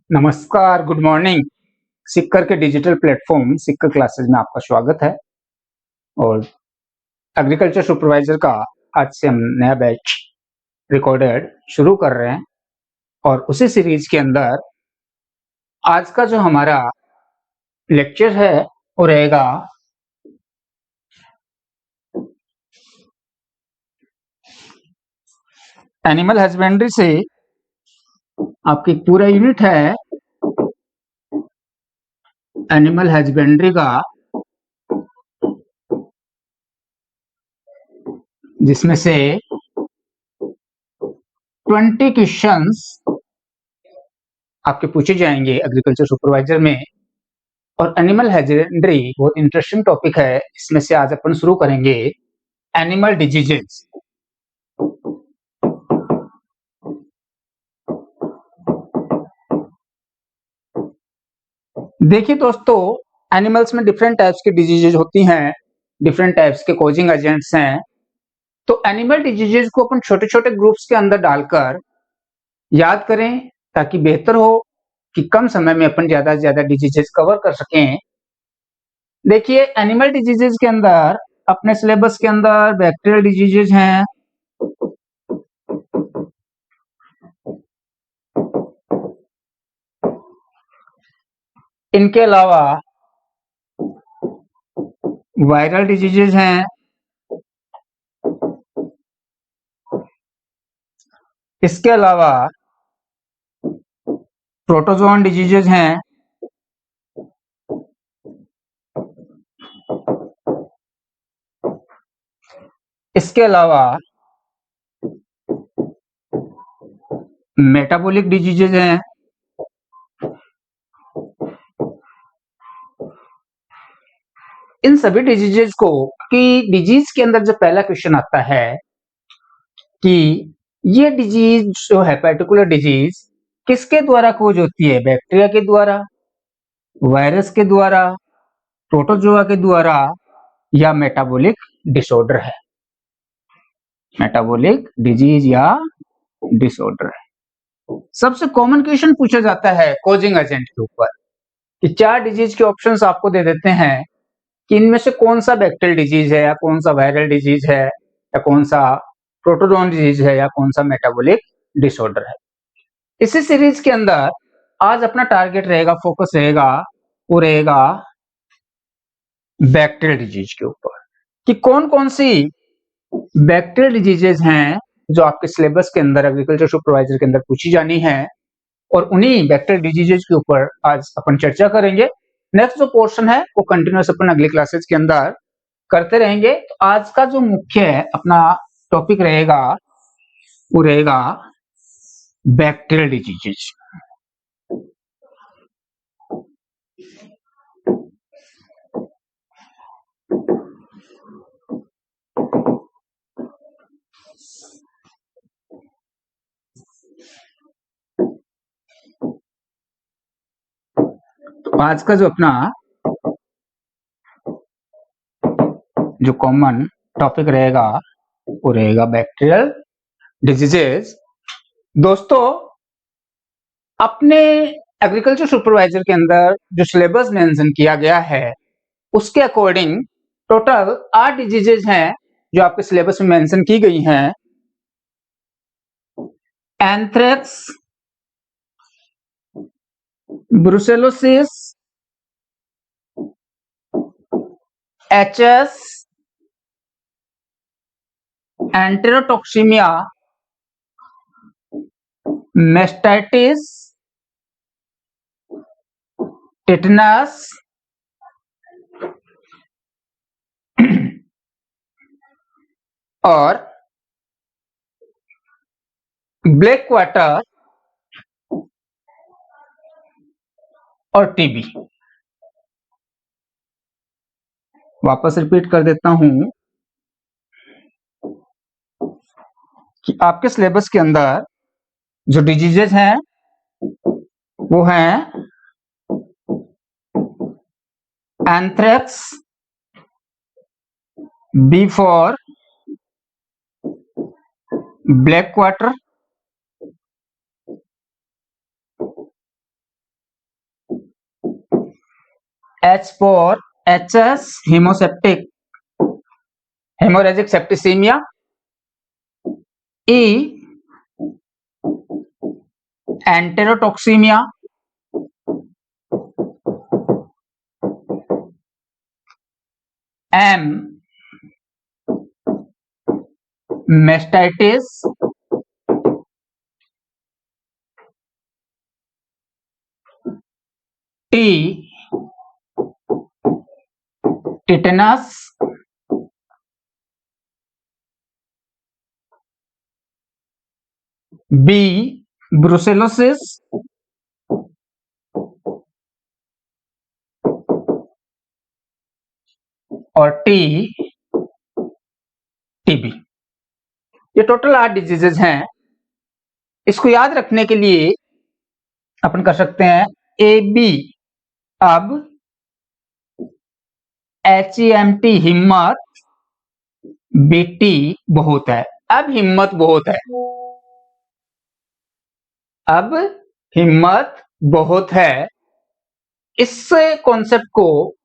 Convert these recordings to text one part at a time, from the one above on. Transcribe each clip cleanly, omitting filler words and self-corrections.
नमस्कार, good morning. सिक्कर के digital platform सिक्कर classes में आपका स्वागत है। और एग्रीकल्चर सुपरवाइजर का आज से हम नया बैच रिकॉर्डेड शुरू कर रहे हैं। और उसी सीरीज के अंदर आज का जो हमारा लेक्चर है वो रहेगा एनिमल हस्बेंड्री से। आपकी पूरा यूनिट है एनिमल हस्बेंड्री का, जिसमें से 20 क्वेश्चंस आपके पूछे जाएंगे एग्रीकल्चर सुपरवाइजर में। और एनिमल हस्बेंड्री बहुत इंटरेस्टिंग टॉपिक है। इसमें से आज अपन शुरू करेंगे एनिमल डिजीजेस। देखिए दोस्तों, एनिमल्स में डिफरेंट टाइप्स की डिजीजेज होती हैं, डिफरेंट टाइप्स के कॉजिंग एजेंट्स हैं। तो एनिमल डिजीजेज को अपन छोटे छोटे ग्रुप्स के अंदर डालकर याद करें ताकि बेहतर हो कि कम समय में अपन ज्यादा से ज्यादा डिजीजेज कवर कर सकें। देखिए, एनिमल डिजीजेज के अंदर अपने सिलेबस के अंदर बैक्टीरियल डिजीजेज हैं, इनके अलावा वायरल डिजीजेज हैं, इसके अलावा प्रोटोजोन डिजीजेज हैं, इसके अलावा मेटाबॉलिक डिजीजेज हैं। इन सभी डिजीजेज को कि डिजीज के अंदर जो पहला क्वेश्चन आता है कि ये डिजीज जो है, पर्टिकुलर डिजीज किसके द्वारा खोज होती है, बैक्टीरिया के द्वारा, वायरस के द्वारा, प्रोटोजोआ के द्वारा, या मेटाबॉलिक डिसऑर्डर है। मेटाबॉलिक डिजीज या डिसऑर्डर है। सबसे कॉमन क्वेश्चन पूछा जाता है कोजिंग एजेंट के ऊपर कि 4 डिजीज के ऑप्शंस आपको दे देते हैं कि इनमें से कौन सा बैक्टीरियल डिजीज है, या कौन सा वायरल डिजीज है, या कौन सा प्रोटोजोन डिजीज है, या कौन सा मेटाबॉलिक डिसऑर्डर है। इसी सीरीज के अंदर आज अपना टारगेट रहेगा, फोकस रहेगा, वो रहेगा बैक्टीरियल डिजीज के ऊपर कि कौन कौन सी बैक्टीरियल डिजीजेज हैं जो आपके सिलेबस के अंदर एग्रीकल्चर सुपरवाइजर के अंदर पूछी जानी है। और उन्हीं बैक्टीरियल डिजीजेज के ऊपर आज अपन चर्चा करेंगे। नेक्स्ट जो पोर्शन है वो कंटिन्यूअस अपन अगली क्लासेस के अंदर करते रहेंगे। तो आज का जो मुख्य अपना टॉपिक रहेगा वो रहेगा बैक्टीरियल डिजीजेज। तो आज का जो अपना जो कॉमन टॉपिक रहेगा वो रहेगा बैक्टीरियल डिजीजेज। दोस्तों, अपने एग्रीकल्चर सुपरवाइजर के अंदर जो सिलेबस मेंशन किया गया है उसके अकॉर्डिंग टोटल 8 डिजीजेज हैं जो आपके सिलेबस में मेंशन की गई हैं। Anthrax, brucellosis, HS, enterotoxaemia, mastitis, tetanus, और ब्लैक क्वार्टर और टीबी। वापस रिपीट कर देता हूं कि आपके सिलेबस के अंदर जो डिजीजेज हैं वो हैं anthrax, B for black quarter, H for HS hemoseptic hemorrhagic septicemia, E enterotoxemia, M mastitis, T tetanus, B brucellosis और T टीबी। ये टोटल 8 डिजीजेज हैं। इसको याद रखने के लिए अपन कर सकते हैं ए बी, अब HEMT हिम्मत, बेटी बहुत है, अब हिम्मत बहुत है, अब हिम्मत बहुत है। इस कॉन्सेप्ट को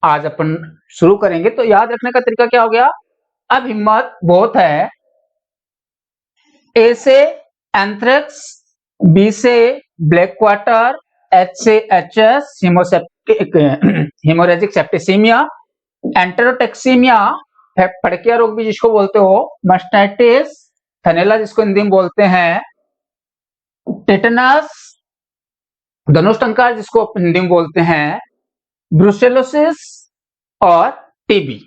आज अपन शुरू करेंगे। तो याद रखने का तरीका क्या हो गया, अब हिम्मत बहुत है, ए से एंथ्रेक्स, बी से ब्लैक क्वार्टर, एच से एचएस हिमोरेजिक सेप्टिसीमिया, एंटेरोटेक्सीमिया फड़किया रोग भी जिसको बोलते हो, मास्टाइटिस, थैलेला जिसको हिंदी में बोलते हैं, टेटनस धनुष्टंकार जिसको हिंदी में बोलते हैं, ब्रुसेलोसिस और टीबी।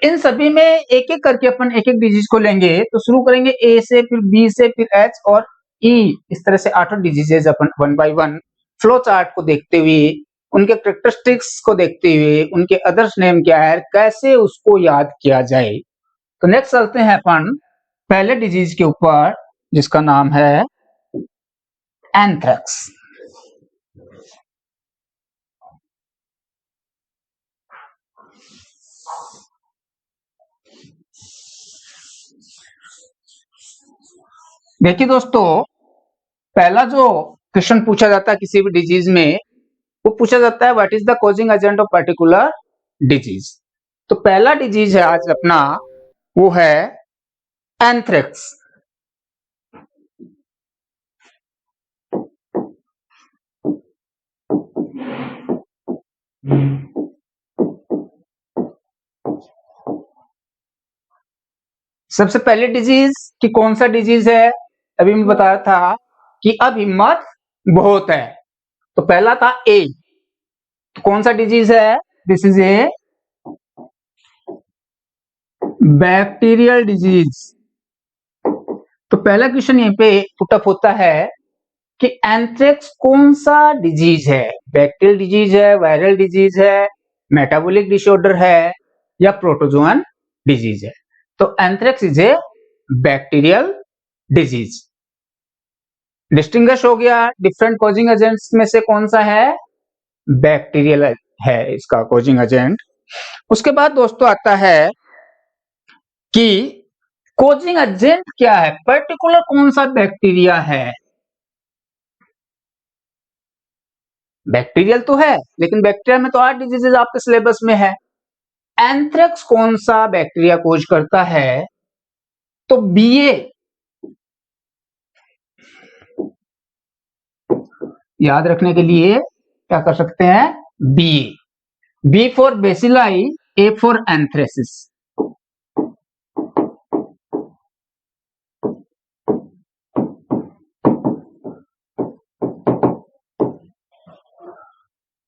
इन सभी में एक एक करके अपन एक एक डिजीज को लेंगे। तो शुरू करेंगे ए से, फिर बी से, फिर एच और ई, इस तरह से 8 diseases upon one by one flow chart को देखते हुए, उनके कैरेक्टरिस्टिक्स को देखते हुए, उनके अदर्स नेम क्या है, कैसे उसको याद किया जाए। तो नेक्स्ट चलते हैं अपन पहले डिजीज के ऊपर जिसका नाम है एंथ्रेक्स। देखिए दोस्तों, पहला जो क्वेश्चन पूछा जाता है किसी भी डिजीज में, वो पूछा जाता है what is the causing agent of particular disease. तो पहला डिजीज है आज अपना, वो है एंथ्रेक्स। सबसे पहले डिजीज कि कौन सा डिजीज है, अभी मैं बताया था कि अब हिम्मत बहुत है। तो पहला था ए, तो कौन सा डिजीज है, this is a bacterial disease. तो पहला क्वेश्चन यहीं पे पुटअप होता है कि एंथ्रेक्स कौन सा डिजीज है, बैक्टीरियल डिजीज है, वायरल डिजीज है, मेटाबॉलिक डिसऑर्डर है या प्रोटोजोअन डिजीज है। तो anthrax is a bacterial disease. Distinguish हो गया डिफरेंट कॉजिंग एजेंट्स में से कौन सा है, बैक्टीरियल है इसका कॉजिंग एजेंट। उसके बाद दोस्तों आता है कि कॉजिंग एजेंट क्या है, पर्टिकुलर कौन सा बैक्टीरिया है। बैक्टीरियल तो है, लेकिन बैक्टीरिया में तो 8 डिजीजेज आपके सिलेबस में है। एंथ्रेक्स कौन सा बैक्टीरिया कोज करता है, तो बीए, याद रखने के लिए क्या कर सकते हैं, BA, B for bacilli, A for anthracis.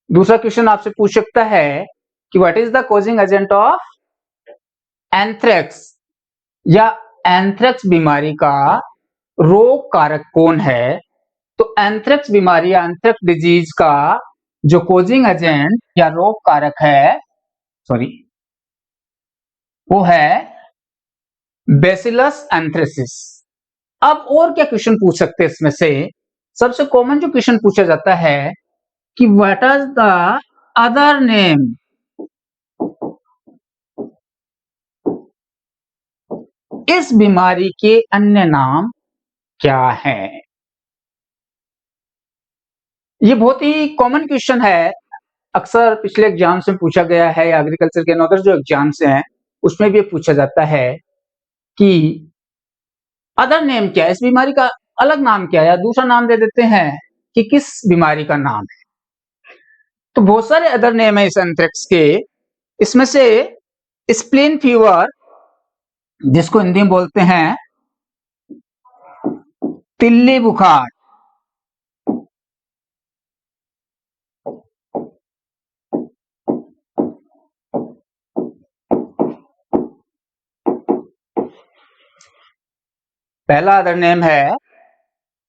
दूसरा क्वेश्चन आपसे पूछ सकता है कि what is the causing agent of anthrax, या एंथ्रेक्स बीमारी का रोग कारक कौन है। तो एंथ्रेक्स बीमारी या एंथ्रेक्स डिजीज का जो कॉजिंग एजेंट या रोग कारक है, सॉरी, वो है बेसिलस एंथ्रेसिस। अब और क्या क्वेश्चन पूछ सकते हैं इसमें से, सबसे कॉमन जो क्वेश्चन पूछा जाता है कि what is the other name, इस बीमारी के अन्य नाम क्या हैं। ये बहुत ही कॉमन क्वेश्चन है अक्सर पिछले एग्जाम्स में पूछा गया है, या एग्रीकल्चर के अनदर जो एग्जाम्स हैं उसमें भी पूछा जाता है कि अदर नेम क्या है, इस बीमारी का अलग नाम क्या है, या दूसरा नाम दे देते हैं कि किस बीमारी का नाम है। तो बहुत सारे अदर नेम है इस एंथ्रेक्स के। इसमें से स्प्लीन फीवर, जिसको हिंदी में बोलते हैं तिल्ली बुखार, पहला अदर नेम है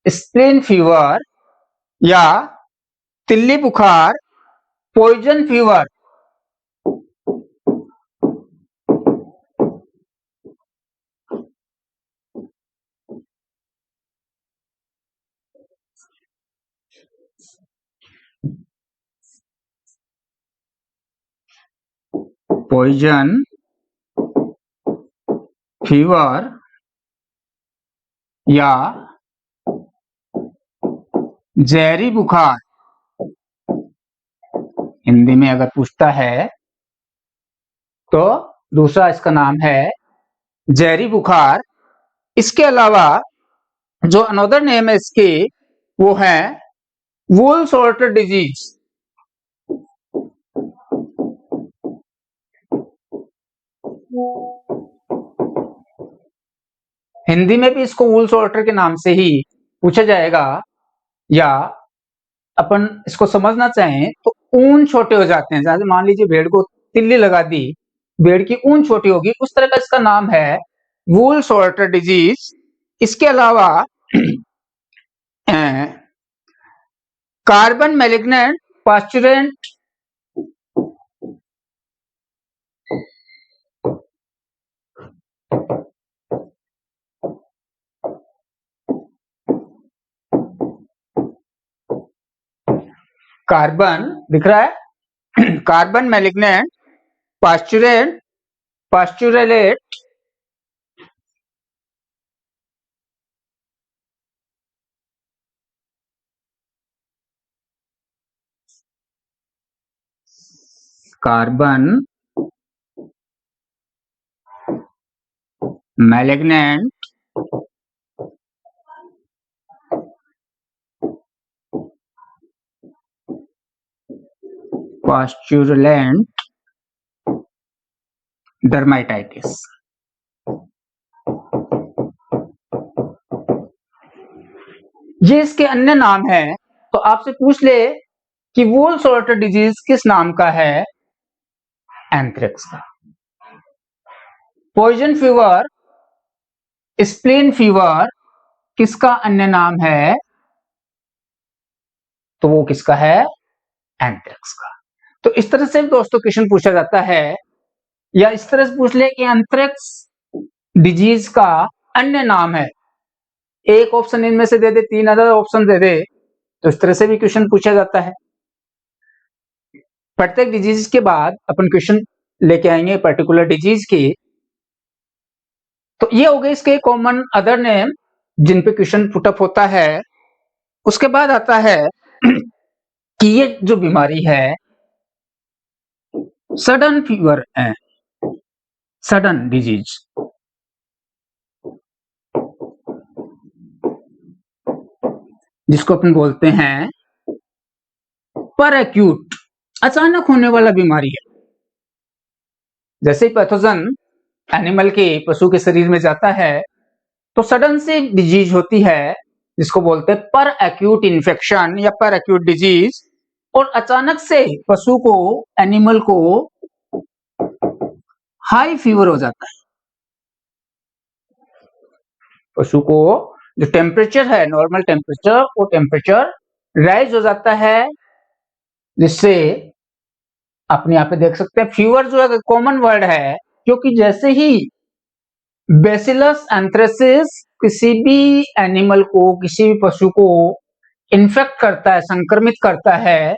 स्प्लीन फीवर या तिल्ली बुखार, पॉइजन फीवर। पॉइजन फीवर या जहरी बुखार, हिंदी में अगर पूछता है तो दूसरा इसका नाम है जहरी बुखार। इसके अलावा जो अनदर नेम है इसके वो है वूल सॉर्टर डिजीज। हिंदी में भी इसको वूल सॉर्टर के नाम से ही पूछा जाएगा, या अपन इसको समझना चाहें तो ऊन छोटे हो जाते हैं। जैसे मान लीजिए भेड़ को तिल्ली लगा दी, भेड़ की ऊन छोटी होगी, उस तरह का इसका नाम है वूल सॉर्टर डिजीज। इसके अलावा कार्बन मैलिग्नेंट पास्चुरेंट, कार्बन दिख रहा है कार्बन मैलिग्नेंट पास्चुरेंट पास्चुरेलेट, कार्बन मैलिग्नेंट पास्चुरेलेंट डर्माटाइटिस। ये इसके अन्य नाम है। तो आपसे पूछ ले कि वूल सॉर्टर डिजीज किस नाम का है? एंथ्रेक्स का। पॉइजन फीवर, स्प्लीन फीवर किसका अन्य नाम है? तो वो किसका है? एंथ्रेक्स का। तो इस तरह से दोस्तों क्वेश्चन पूछा जाता है, या इस तरह से पूछ ले कि एंथ्रेक्स डिजीज का अन्य नाम है। एक ऑप्शन इनमें से दे दे, तीन अदर ऑप्शन दे दे, तो इस तरह से भी क्वेश्चन पूछा जाता है। प्रत्येक डिजीज के बाद अपन क्वेश्चन लेके आएंगे पर्टिकुलर डिजीज की। तो ये हो गए इसके कॉमन अदर नेम जिन पे क्वेश्चन पुटअप होता है। उसके बाद आता है कि ये जो बीमारी है सडन फीवर है, सडन डिजीज, जिसको अपन बोलते हैं पर एक्यूट, अचानक होने वाला बीमारी है। जैसे ही पैथोजन एनिमल के, पशु के शरीर में जाता है तो सडन से डिजीज होती है, जिसको बोलते हैं पर एक्यूट इन्फेक्शन या पर एक्यूट डिजीज। और अचानक से पशु को, एनिमल को हाई फीवर हो जाता है। पशु को जो टेम्परेचर है, नॉर्मल टेम्परेचर, वो टेम्परेचर राइज हो जाता है, जिससे अपने यहाँ पे देख सकते हैं फीवर जो है कॉमन वर्ड है, क्योंकि जैसे ही बेसिलस एंथ्रेसिस किसी भी एनिमल को, किसी भी पशु को इन्फेक्ट करता है, संक्रमित करता है,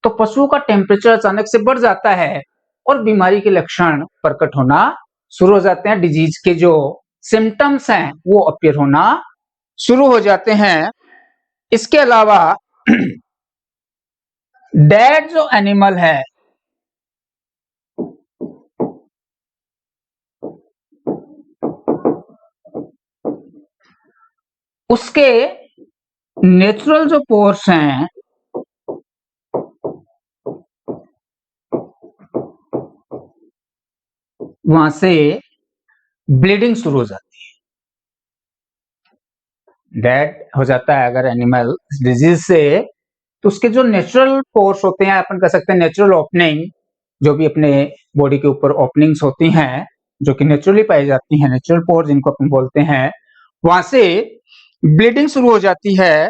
तो पशु का टेम्परेचर अचानक से बढ़ जाता है और बीमारी के लक्षण प्रकट होना शुरू हो जाते हैं। डिजीज के जो सिम्टम्स हैं वो अपीयर होना शुरू हो जाते हैं। इसके अलावा डेड जो एनिमल है उसके नेचुरल जो पोर्स हैं वहां से ब्लीडिंग शुरू हो जाती है, डेड हो जाता है अगर एनिमल डिजीज से, तो उसके जो नेचुरल पोर्स होते हैं, अपन कह सकते हैं नेचुरल ओपनिंग, जो भी अपने बॉडी के ऊपर ओपनिंग्स होती हैं जो कि नेचुरली पाई जाती हैं, नेचुरल पोर्स जिनको अपन बोलते हैं, वहां से ब्लीडिंग शुरू हो जाती है।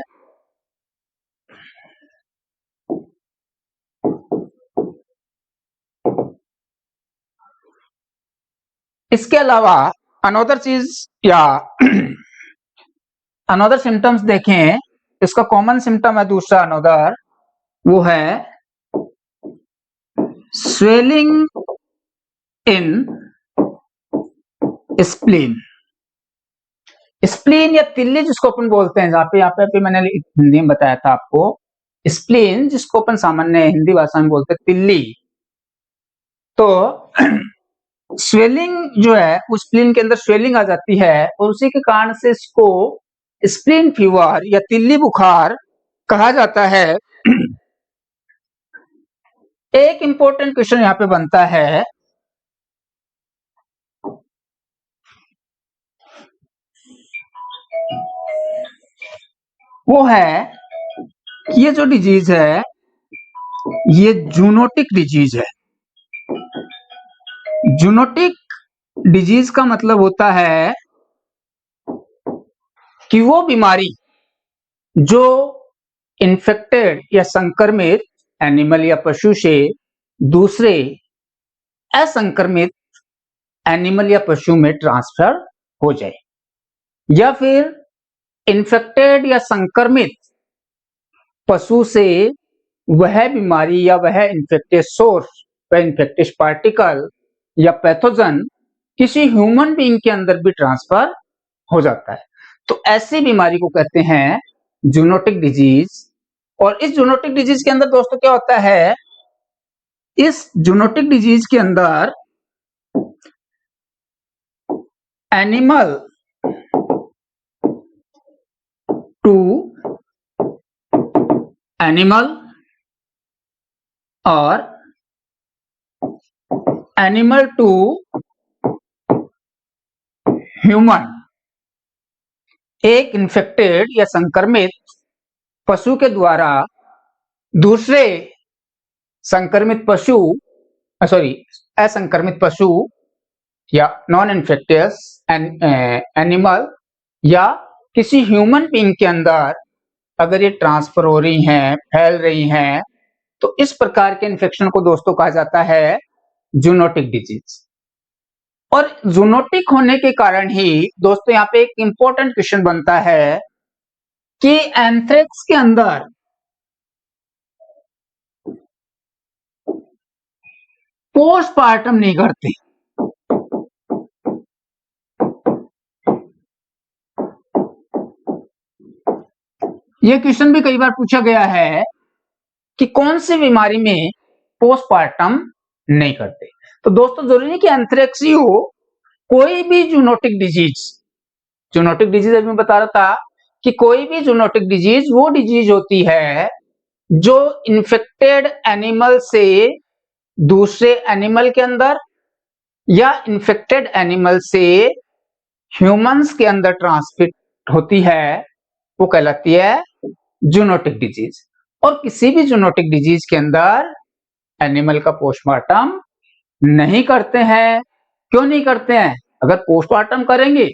इसके अलावा अनदर चीज या अनदर सिम्टम्स देखें, इसका कॉमन सिम्टम है दूसरा अनदर, वो है स्वेलिंग इन स्प्लीन। स्प्लीन या तिल्ली जिसको अपन बोलते हैं, जहां पे यहाँ पे मैंने हिंदी में बताया था आपको, स्प्लीन जिसको अपन सामान्य हिंदी भाषा में बोलते हैं तिल्ली। तो स्वेलिंग जो है उस स्प्लीन के अंदर स्वेलिंग आ जाती है और उसी के कारण से इसको स्प्लीन फीवर या तिल्ली बुखार कहा जाता है। एक इंपॉर्टेंट क्वेश्चन यहाँ पे बनता है, वो है कि ये जो डिजीज है ये जूनोटिक डिजीज है। जूनोटिक डिजीज का मतलब होता है कि वो बीमारी जो इन्फेक्टेड या संक्रमित एनिमल या पशु से दूसरे असंक्रमित एनिमल या पशु में ट्रांसफर हो जाए, या फिर इन्फेक्टेड या संक्रमित पशु से वह बीमारी या वह इन्फेक्टेड सोर्स, वह इन्फेक्टेड पार्टिकल या पैथोजन किसी ह्यूमन बीइंग के अंदर भी ट्रांसफर हो जाता है। तो ऐसी बीमारी को कहते हैं जूनोटिक डिजीज। और इस जूनोटिक डिजीज के अंदर दोस्तों क्या होता है, इस जूनोटिक डिजीज के अंदर एनिमल टू एनिमल और एनिमल टू ह्यूमन, एक इन्फेक्टेड या संक्रमित पशु के द्वारा दूसरे संक्रमित पशु असंक्रमित पशु या नॉन इन्फेक्टियस एनिमल या किसी ह्यूमन बीइंग के अंदर अगर ये ट्रांसफर हो रही हैं, फैल रही हैं, तो इस प्रकार के इन्फेक्शन को दोस्तों कहा जाता है जूनोटिक डिजीज। और जूनोटिक होने के कारण ही दोस्तों यहाँ पे एक इंपॉर्टेंट क्वेश्चन बनता है कि एंथ्रेक्स के अंदर पोस्टमार्टम नहीं करते। यह क्वेश्चन भी कई बार पूछा गया है कि कौन सी बीमारी में पोस्टमार्टम नहीं करते। तो दोस्तों जरूरी नहीं कि एंथ्रेक्स ही हो, कोई भी जूनोटिक डिजीज अभी मैं बता रहा था कि कोई भी जूनोटिक डिजीज वो डिजीज होती है जो इन्फेक्टेड एनिमल से दूसरे एनिमल के अंदर या इन्फेक्टेड एनिमल से ह्यूमंस के अंदर ट्रांसमिट होती है, वो कहलाती है जूनोटिक डिजीज। और किसी भी जूनोटिक डिजीज के अंदर एनिमल का पोस्टमार्टम नहीं करते हैं। क्यों नहीं करते हैं? अगर पोस्टमार्टम करेंगे,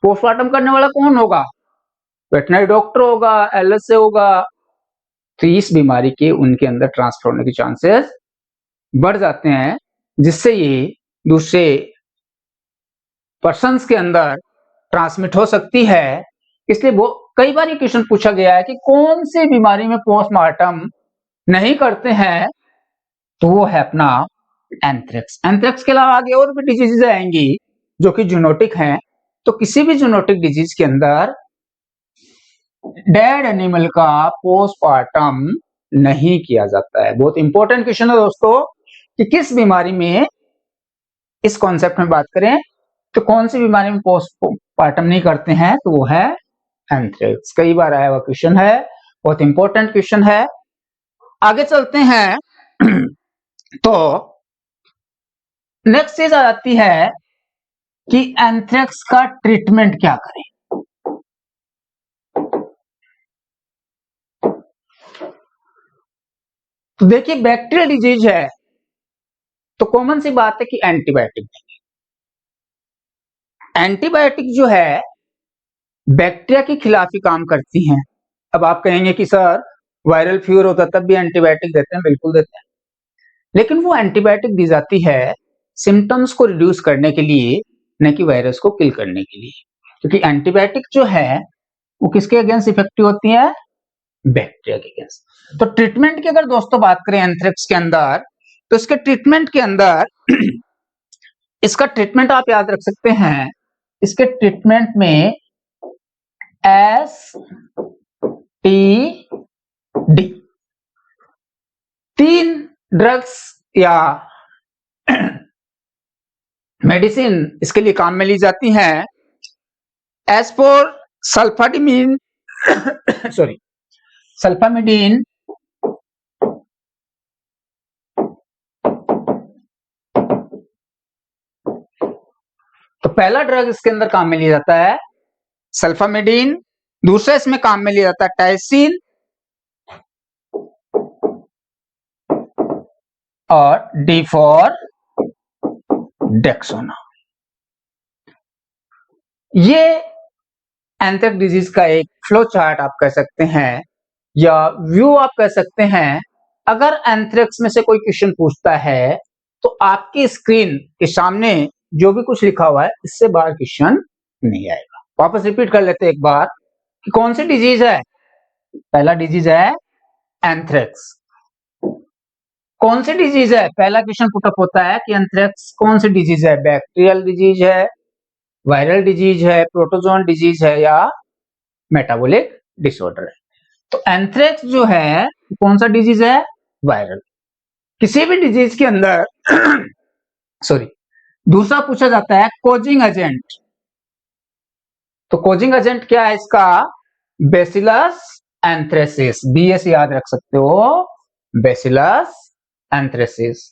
पोस्टमार्टम करने वाला कौन होगा? वेटनरी डॉक्टर होगा, एलएसए होगा। तो इस बीमारी के उनके अंदर ट्रांसफर होने के चांसेस बढ़ जाते हैं, जिससे ये दूसरे पर्सन्स के अंदर ट्रांसमिट हो सकती है। इसलिए वो कई बार ये क्वेश्चन पूछा गया है कि कौन सी बीमारी में पोस्टमार्टम नहीं करते हैं, तो वो है अपना एंथ्रेक्स। एंथ्रेक्स के अलावा आगे और भी डिजीजेज आएंगी जो कि जूनोटिक हैं। तो किसी भी जूनोटिक डिजीज के अंदर डेड एनिमल का पोस्टमार्टम नहीं किया जाता है। बहुत इंपॉर्टेंट क्वेश्चन है दोस्तों कि किस बीमारी में, इस कॉन्सेप्ट में बात करें तो कौन सी बीमारी में पोस्टमार्टम नहीं करते हैं, तो वो है एंथ्रेक्स। कई बार आया हुआ क्वेश्चन है, बहुत इंपॉर्टेंट क्वेश्चन है। आगे चलते हैं तो नेक्स्ट चीज आ जाती है कि एंथ्रेक्स का ट्रीटमेंट क्या करें। तो देखिए बैक्टीरियल डिजीज है तो कॉमन सी बात है कि एंटीबायोटिक। एंटीबायोटिक जो है बैक्टीरिया के खिलाफ ही काम करती हैं। अब आप कहेंगे कि सर वायरल फीवर होता तब भी एंटीबायोटिक देते हैं, बिल्कुल देते हैं, लेकिन वो एंटीबायोटिक दी जाती है सिम्टम्स को रिड्यूस करने के लिए, न कि वायरस को किल करने के लिए। क्योंकि एंटीबायोटिक जो है वो किसके अगेंस्ट इफेक्टिव होती है, बैक्टीरिया के अगेंस्ट। तो ट्रीटमेंट की अगर दोस्तों बात करें एंथ्रेक्स के अंदर, तो इसके ट्रीटमेंट के अंदर इसका ट्रीटमेंट आप याद रख सकते हैं, इसके ट्रीटमेंट में STD 3 ड्रग्स या मेडिसिन इसके लिए काम में ली जाती हैं। एज फॉर सल्फाडिमीन सॉरी सल्फामिडीन, तो पहला ड्रग इसके अंदर काम में लिया जाता है सल्फामिडीन, दूसरा इसमें काम में लिया जाता है टाइसिन, और डी फॉर डेक्सोना। ये एंथ्रेक्स डिजीज का एक फ्लो चार्ट आप कह सकते हैं या व्यू आप कह सकते हैं। अगर एंथ्रेक्स में से कोई क्वेश्चन पूछता है तो आपकी स्क्रीन के सामने जो भी कुछ लिखा हुआ है इससे बाहर क्वेश्चन नहीं आएगा। वापस रिपीट कर लेते हैं एक बार कि कौन सी डिजीज है। पहला डिजीज है एंथ्रेक्स। कौन सी डिजीज है, पहला क्वेश्चन पुटअप होता है कि एंथ्रेक्स कौन सी डिजीज है, बैक्टीरियल डिजीज है, वायरल डिजीज है, प्रोटोजोन डिजीज है, या मेटाबॉलिक डिसऑर्डर है। तो एंथ्रेक्स जो है कौन सा डिजीज है, वायरल। किसी भी डिजीज के अंदर सॉरी दूसरा पूछा जाता है कोजिंग एजेंट। तो कोजिंग एजेंट क्या है इसका, बेसिलस एंथ्रेसिस, BS याद रख सकते हो, बेसिलस एंथ्रेसिस।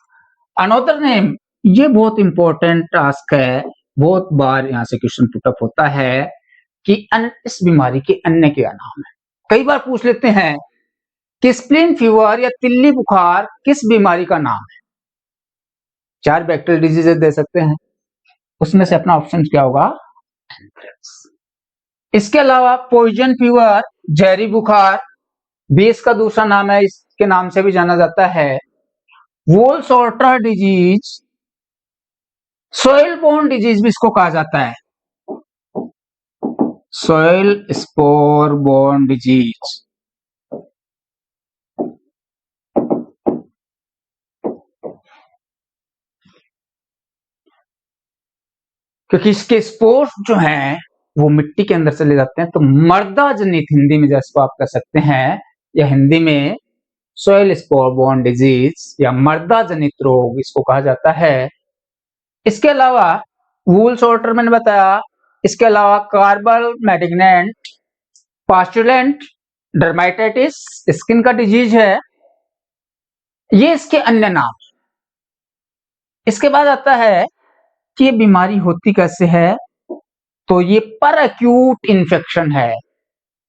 अनदर नेम, ये बहुत इंपॉर्टेंट टास्क है, बहुत बार यहां से क्वेश्चन पुटअप होता है कि इस बीमारी के अन्य क्या नाम है। कई बार पूछ लेते हैं कि स्प्लीन फीवर या तिल्ली बुखार किस बीमारी का नाम है। 4 बैक्टीरियल डिजीजेस दे सकते हैं, उसमें से अपना ऑप्शन क्या होगा, एंथ्रेक्स। इसके अलावा पॉइजन फीवर, जहरी बुखार भी इसका दूसरा नाम है, इसके नाम से भी जाना जाता है। Wool sorter's disease, soil borne disease भी इसको कहा जाता है, सॉइल स्पोर बोर्न डिजीज। क्योंकि इसके स्पोर्स जो हैं वो मिट्टी के अंदर चले जाते हैं। तो मर्दा जनित, हिंदी में जिसको आप कह सकते हैं, या हिंदी में सॉइल स्पोर बोर्न डिजीज या मर्दा जनित रोग इसको कहा जाता है। इसके अलावा वूल सॉर्टर मैंने बताया, इसके अलावा कार्बल मैलिग्नेंट, पास्चुलेंट डर्माटाइटिस स्किन का डिजीज है, ये इसके अन्य नाम। इसके बाद आता है कि ये बीमारी होती कैसे है, तो ये पर एक्यूट इन्फेक्शन है।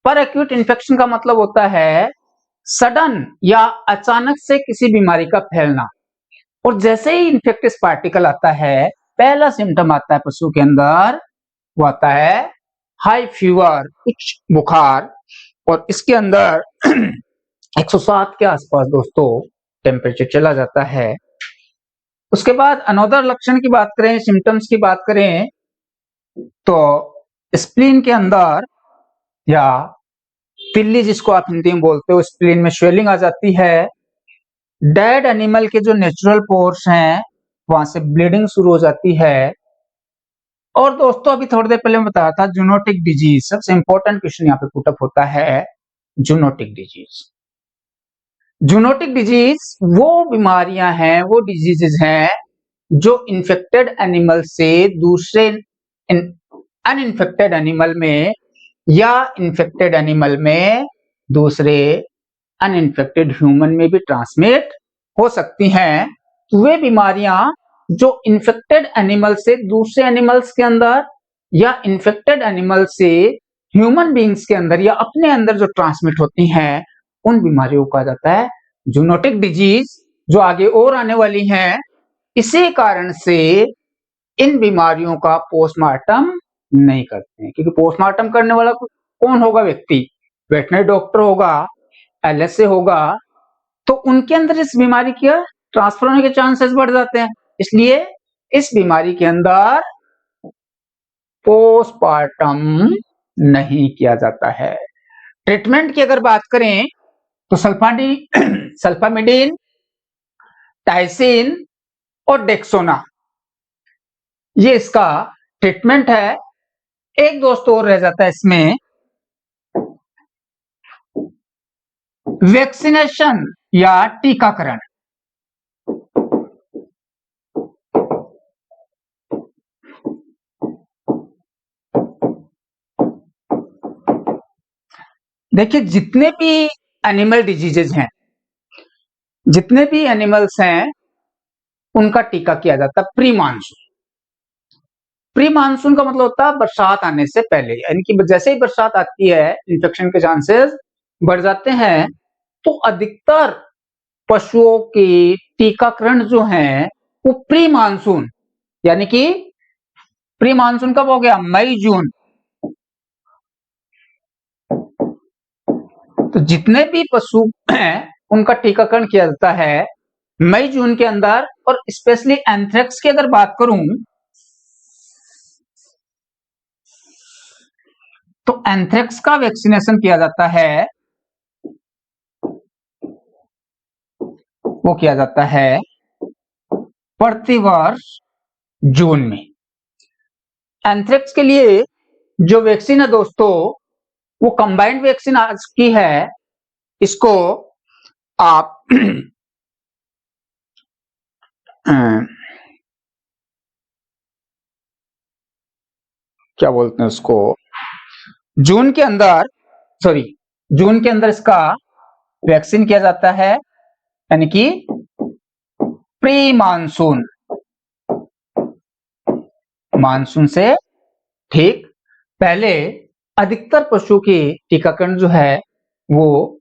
पर एक्यूट इन्फेक्शन का मतलब होता है सडन या अचानक से किसी बीमारी का फैलना, और जैसे ही इन्फेक्टिस पार्टिकल आता है पहला सिम्टम आता है पशु के अंदर, वो आता है हाई फीवर, उच्च बुखार, और इसके अंदर 107 के आसपास दोस्तों टेम्परेचर चला जाता है। उसके बाद अनोदर लक्षण की बात करें, सिम्टम्स की बात करें, तो स्प्लीन के अंदर या तिल्ली जिसको आप हिंदी में बोलते हो, स्प्लीन में स्वेलिंग आ जाती है। डेड एनिमल के जो नेचुरल पोर्स हैं वहां से ब्लीडिंग शुरू हो जाती है। और दोस्तों अभी थोड़ी देर पहले मैं बताया था जूनोटिक डिजीज, सबसे इंपॉर्टेंट क्वेश्चन यहाँ पे पुटअप होता है जूनोटिक डिजीज। जूनोटिक डिजीज वो बीमारियां हैं, वो डिजीजेज हैं जो इन्फेक्टेड एनिमल से दूसरे अनइन्फेक्टेड एनिमल में या इन्फेक्टेड एनिमल में दूसरे अनइन्फेक्टेड ह्यूमन में भी ट्रांसमिट हो सकती हैं। तो वे बीमारियां जो इन्फेक्टेड एनिमल से दूसरे एनिमल्स के अंदर या इन्फेक्टेड एनिमल से ह्यूमन बींग्स के अंदर या अपने अंदर जो ट्रांसमिट होती हैं, उन बीमारियों को कहा जाता है जूनोटिक डिजीज, जो आगे और आने वाली हैं। इसी कारण से इन बीमारियों का पोस्टमार्टम नहीं करते हैं, क्योंकि पोस्टमार्टम करने वाला कौन होगा? व्यक्ति, वेटनरी डॉक्टर होगा, एलएसए होगा, तो उनके अंदर इस बीमारी के ट्रांसफर होने के चांसेस बढ़ जाते हैं। इसलिए इस बीमारी के अंदर पोस्टमार्टम नहीं किया जाता है। ट्रीटमेंट की अगर बात करें तो सल्फामिडीन, टाइसिन और डेक्सोना, ये इसका ट्रीटमेंट है। एक दोस्त और रह जाता है इसमें, वैक्सीनेशन या टीकाकरण। देखिए, जितने भी एनिमल डिजीजेज हैं, जितने भी एनिमल्स हैं, उनका टीका किया जाता है प्री मानसून। प्री मानसून का मतलब होता है बरसात आने से पहले, यानी कि जैसे ही बरसात आती है इन्फेक्शन के चांसेस बढ़ जाते हैं। तो अधिकतर पशुओं के टीकाकरण जो है वो प्री मानसून, यानी कि प्री मानसून कब हो गया? मई जून। तो जितने भी पशु हैं उनका टीकाकरण किया जाता है मई जून के अंदर। और स्पेशली एंथ्रेक्स की अगर बात करूं तो एंथ्रेक्स का वैक्सीनेशन किया जाता है, वो किया जाता है प्रतिवर्ष जून में। एंथ्रेक्स के लिए जो वैक्सीन है दोस्तों, वो कंबाइंड वैक्सीन आज की है। इसको आप क्या बोलते हैं उसको, जून के अंदर, सॉरी, जून के अंदर इसका वैक्सीन किया जाता है, यानी कि प्री मानसून, मानसून से ठीक पहले। अधिकतर पशु के टीकाकरण जो है वो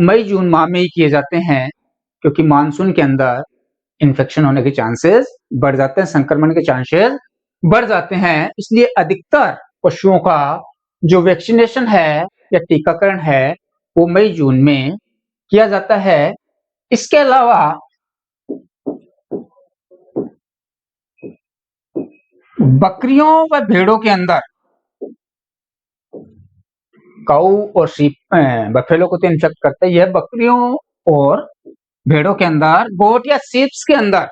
मई जून माह में ही किए जाते हैं, क्योंकि मानसून के अंदर इन्फेक्शन होने के चांसेस बढ़ जाते हैं, संक्रमण के चांसेस बढ़ जाते हैं। इसलिए अधिकतर पशुओं का जो वैक्सीनेशन है या टीकाकरण है वो मई जून में किया जाता है। इसके अलावा बकरियों व भेड़ों के अंदर, काऊ और शीप, बफेलो को तो इन्फेक्ट करता ही है, बकरियों और भेड़ों के अंदर, गोट या सीप्स के अंदर,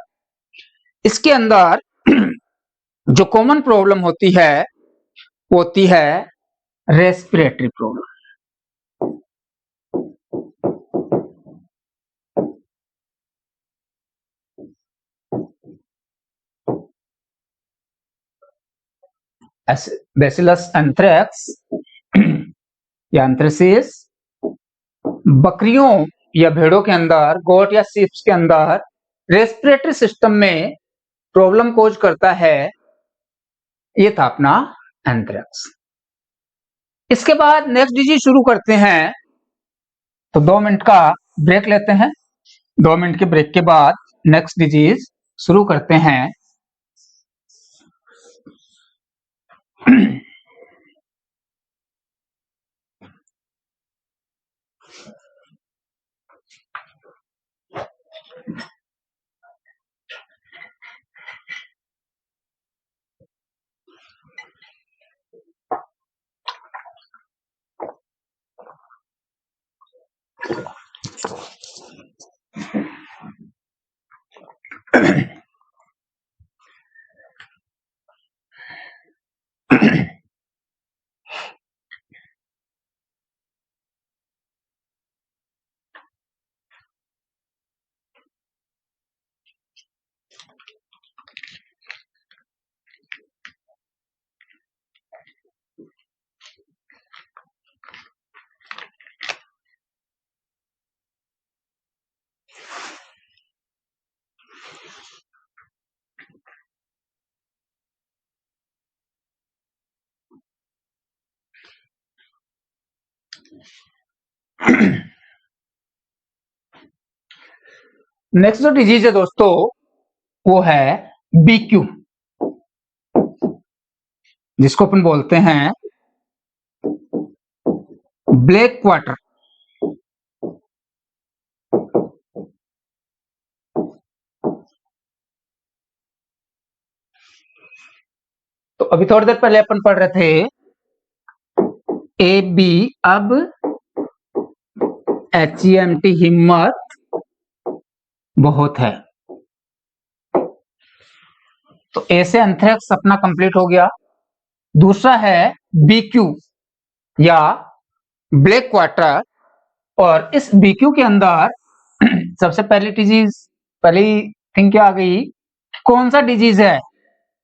इसके अंदर जो कॉमन प्रॉब्लम होती है वो होती है रेस्पिरेटरी प्रॉब्लम। बैसिलस एंथ्रेक्स या एंथ्रेसिस बकरियों या भेड़ों के अंदर, गोट या सीप्स के अंदर रेस्पिरेटरी सिस्टम में प्रॉब्लम कोज करता है। ये था अपना एंथ्रेक्स। इसके बाद नेक्स्ट डिजीज शुरू करते हैं, तो 2 मिनट का ब्रेक लेते हैं। 2 मिनट के ब्रेक के बाद नेक्स्ट डिजीज शुरू करते हैं। नेक्स्ट जो डिजीज है दोस्तों वो है बीक्यू, जिसको अपन बोलते हैं ब्लैक क्वार्टर। तो अभी थोड़ी देर पहले अपन पढ़ रहे थे ए बी, अब HEMT हिम्मत बहुत है। तो ए से एंथ्रेक्स अपना कंप्लीट हो गया। दूसरा है बीक्यू या ब्लैक क्वार्टर, और इस बीक्यू के अंदर सबसे पहली डिजीज, पहली थिंग क्या आ गई, कौन सा डिजीज है।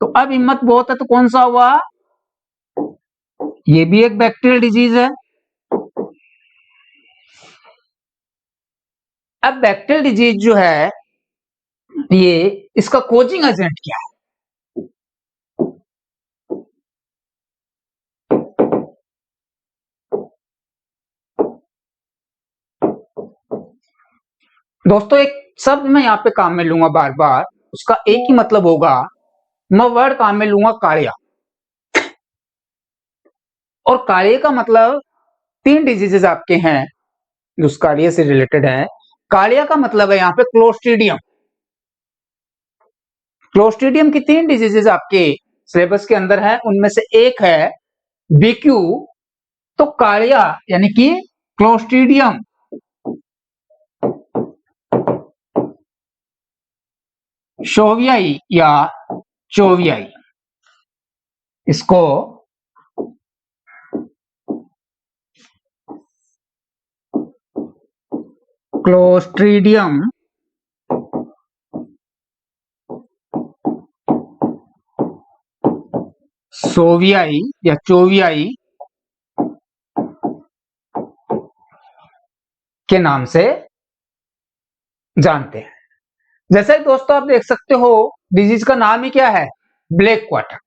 तो अब हिम्मत बहुत है तो कौन सा हुआ, ये भी एक बैक्टीरियल डिजीज है। अब बैक्टीरियल डिजीज जो है ये, इसका कोजिंग एजेंट क्या है। दोस्तों एक शब्द मैं यहाँ पे काम में लूंगा बार बार, उसका एक ही मतलब होगा, मैं वर्ड काम में लूंगा कालिया। और कालिया का मतलब 3 डिजीजेस आपके हैं जो उस कालिया से रिलेटेड है। कालिया का मतलब है यहाँ पे क्लोस्ट्रीडियम। क्लोस्ट्रीडियम की 3 डिजीजेस आपके सिलेबस के अंदर है, उनमें से एक है बीक्यू। तो कालिया यानी कि क्लोस्ट्रीडियम शोवियाई या चोवियाई, इसको क्लोस्ट्रीडियम सोवियाई या चोवियाई के नाम से जानते हैं। जैसे दोस्तों आप देख सकते हो डिजीज का नाम ही क्या है, ब्लैक क्वार्टर।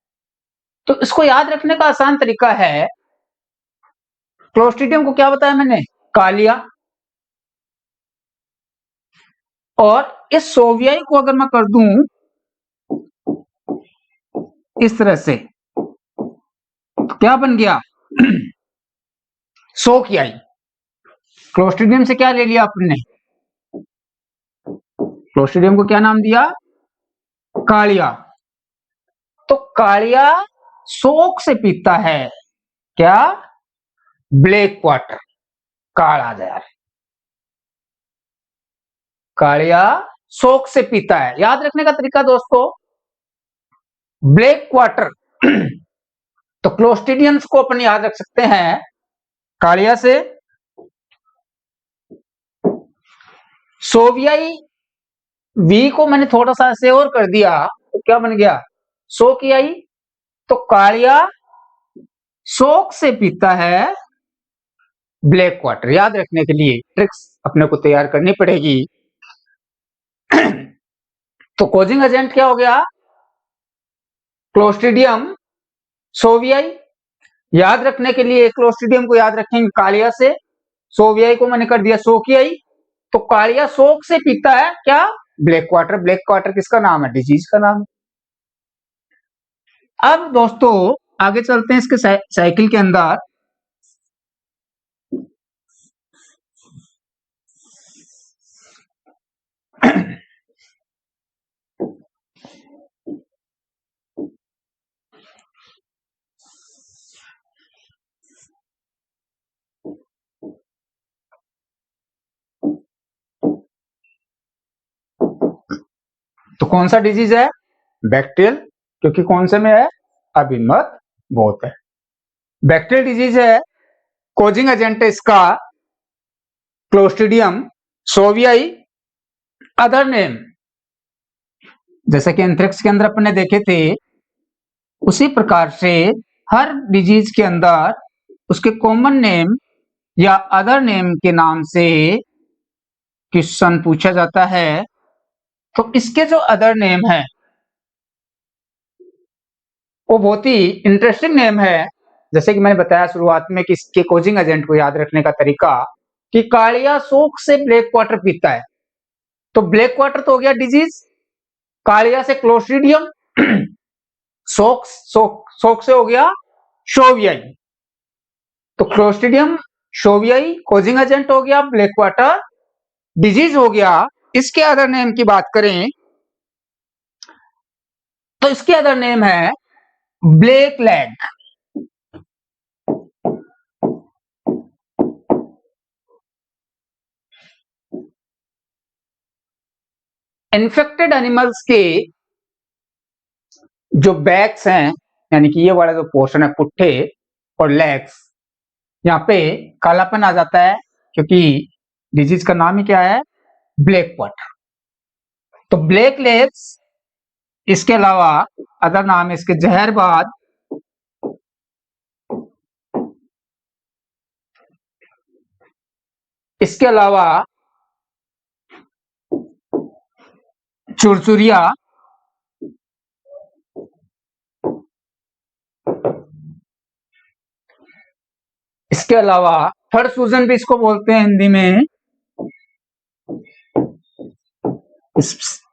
तो इसको याद रखने का आसान तरीका है, क्लोस्ट्रीडियम को क्या बताया मैंने, कालिया। और इस सोवियाई को अगर मैं कर दूं इस तरह से, तो क्या बन गया सोकियाई। क्लोस्ट्रीडियम से क्या ले लिया आपने, क्लोस्ट्रीडियम को क्या नाम दिया, कालिया। तो कालिया शोक से पीता है क्या, ब्लैक क्वार्टर, काला जहर। कालिया शोक से पीता है। याद रखने का तरीका दोस्तों, ब्लैक क्वार्टर तो क्लोस्ट्रीडियम्स को अपन याद रख सकते हैं कालिया से। सोवियाई वी को मैंने थोड़ा सा ऐसे और कर दिया तो क्या बन गया, सोकियाई। तो कालिया शोक से पीता है ब्लैक क्वार्टर। याद रखने के लिए ट्रिक्स अपने को तैयार करनी पड़ेगी। तो कोजिंग एजेंट क्या हो गया, क्लोस्ट्रीडियम सोवियाई। याद रखने के लिए क्लोस्ट्रीडियम को याद रखेंगे कालिया से, सोवियाई को मैंने कर दिया सोकियाई। तो कालिया शोक से पीता है क्या, ब्लैक क्वार्टर। ब्लैक क्वार्टर किसका नाम है, डिजीज का नाम। अब दोस्तों आगे चलते हैं इसके साइकिल के अंदर। तो कौन सा डिजीज है, बैक्टीरियल, क्योंकि कौन से में है, अभिमत बहुत है। बैक्टीरियल डिजीज है, कोजिंग एजेंट है इसका क्लोस्ट्रीडियम सोवियाई। अदर नेम जैसा कि एंथ्रेक्स के अंदर अपने देखे थे, उसी प्रकार से हर डिजीज के अंदर उसके कॉमन नेम या अदर नेम के नाम से क्वेश्चन पूछा जाता है। तो इसके जो अदर नेम है वो बहुत ही इंटरेस्टिंग नेम है, जैसे कि मैंने बताया शुरुआत में कि इसके कोजिंग एजेंट को याद रखने का तरीका कि कालिया सोख से ब्लैक वाटर पीता है, तो ब्लैक वाटर तो हो गया डिजीज, कालिया से क्लोस्ट्रीडियम, सोख से हो गया शोवियाई, तो क्लोस्ट्रीडियम शोवियाई कोजिंग एजेंट हो गया, ब्लैक वाटर डिजीज हो गया। इसके अदर नेम की बात करें तो इसके अदर नेम है ब्लैक लैग। इन्फेक्टेड एनिमल्स के जो बैक्स हैं, यानी कि ये वाला जो पोर्शन है पुट्ठे और लेग्स, यहाँ पे कालापन आ जाता है क्योंकि डिजीज का नाम ही क्या है, ब्लैक वाटर। तो ब्लैक लेग्स, इसके अलावा अदर नाम है इसके जहरबाद, इसके अलावा चुरचुरिया, इसके अलावा थर्ड सूजन भी इसको बोलते हैं हिंदी में।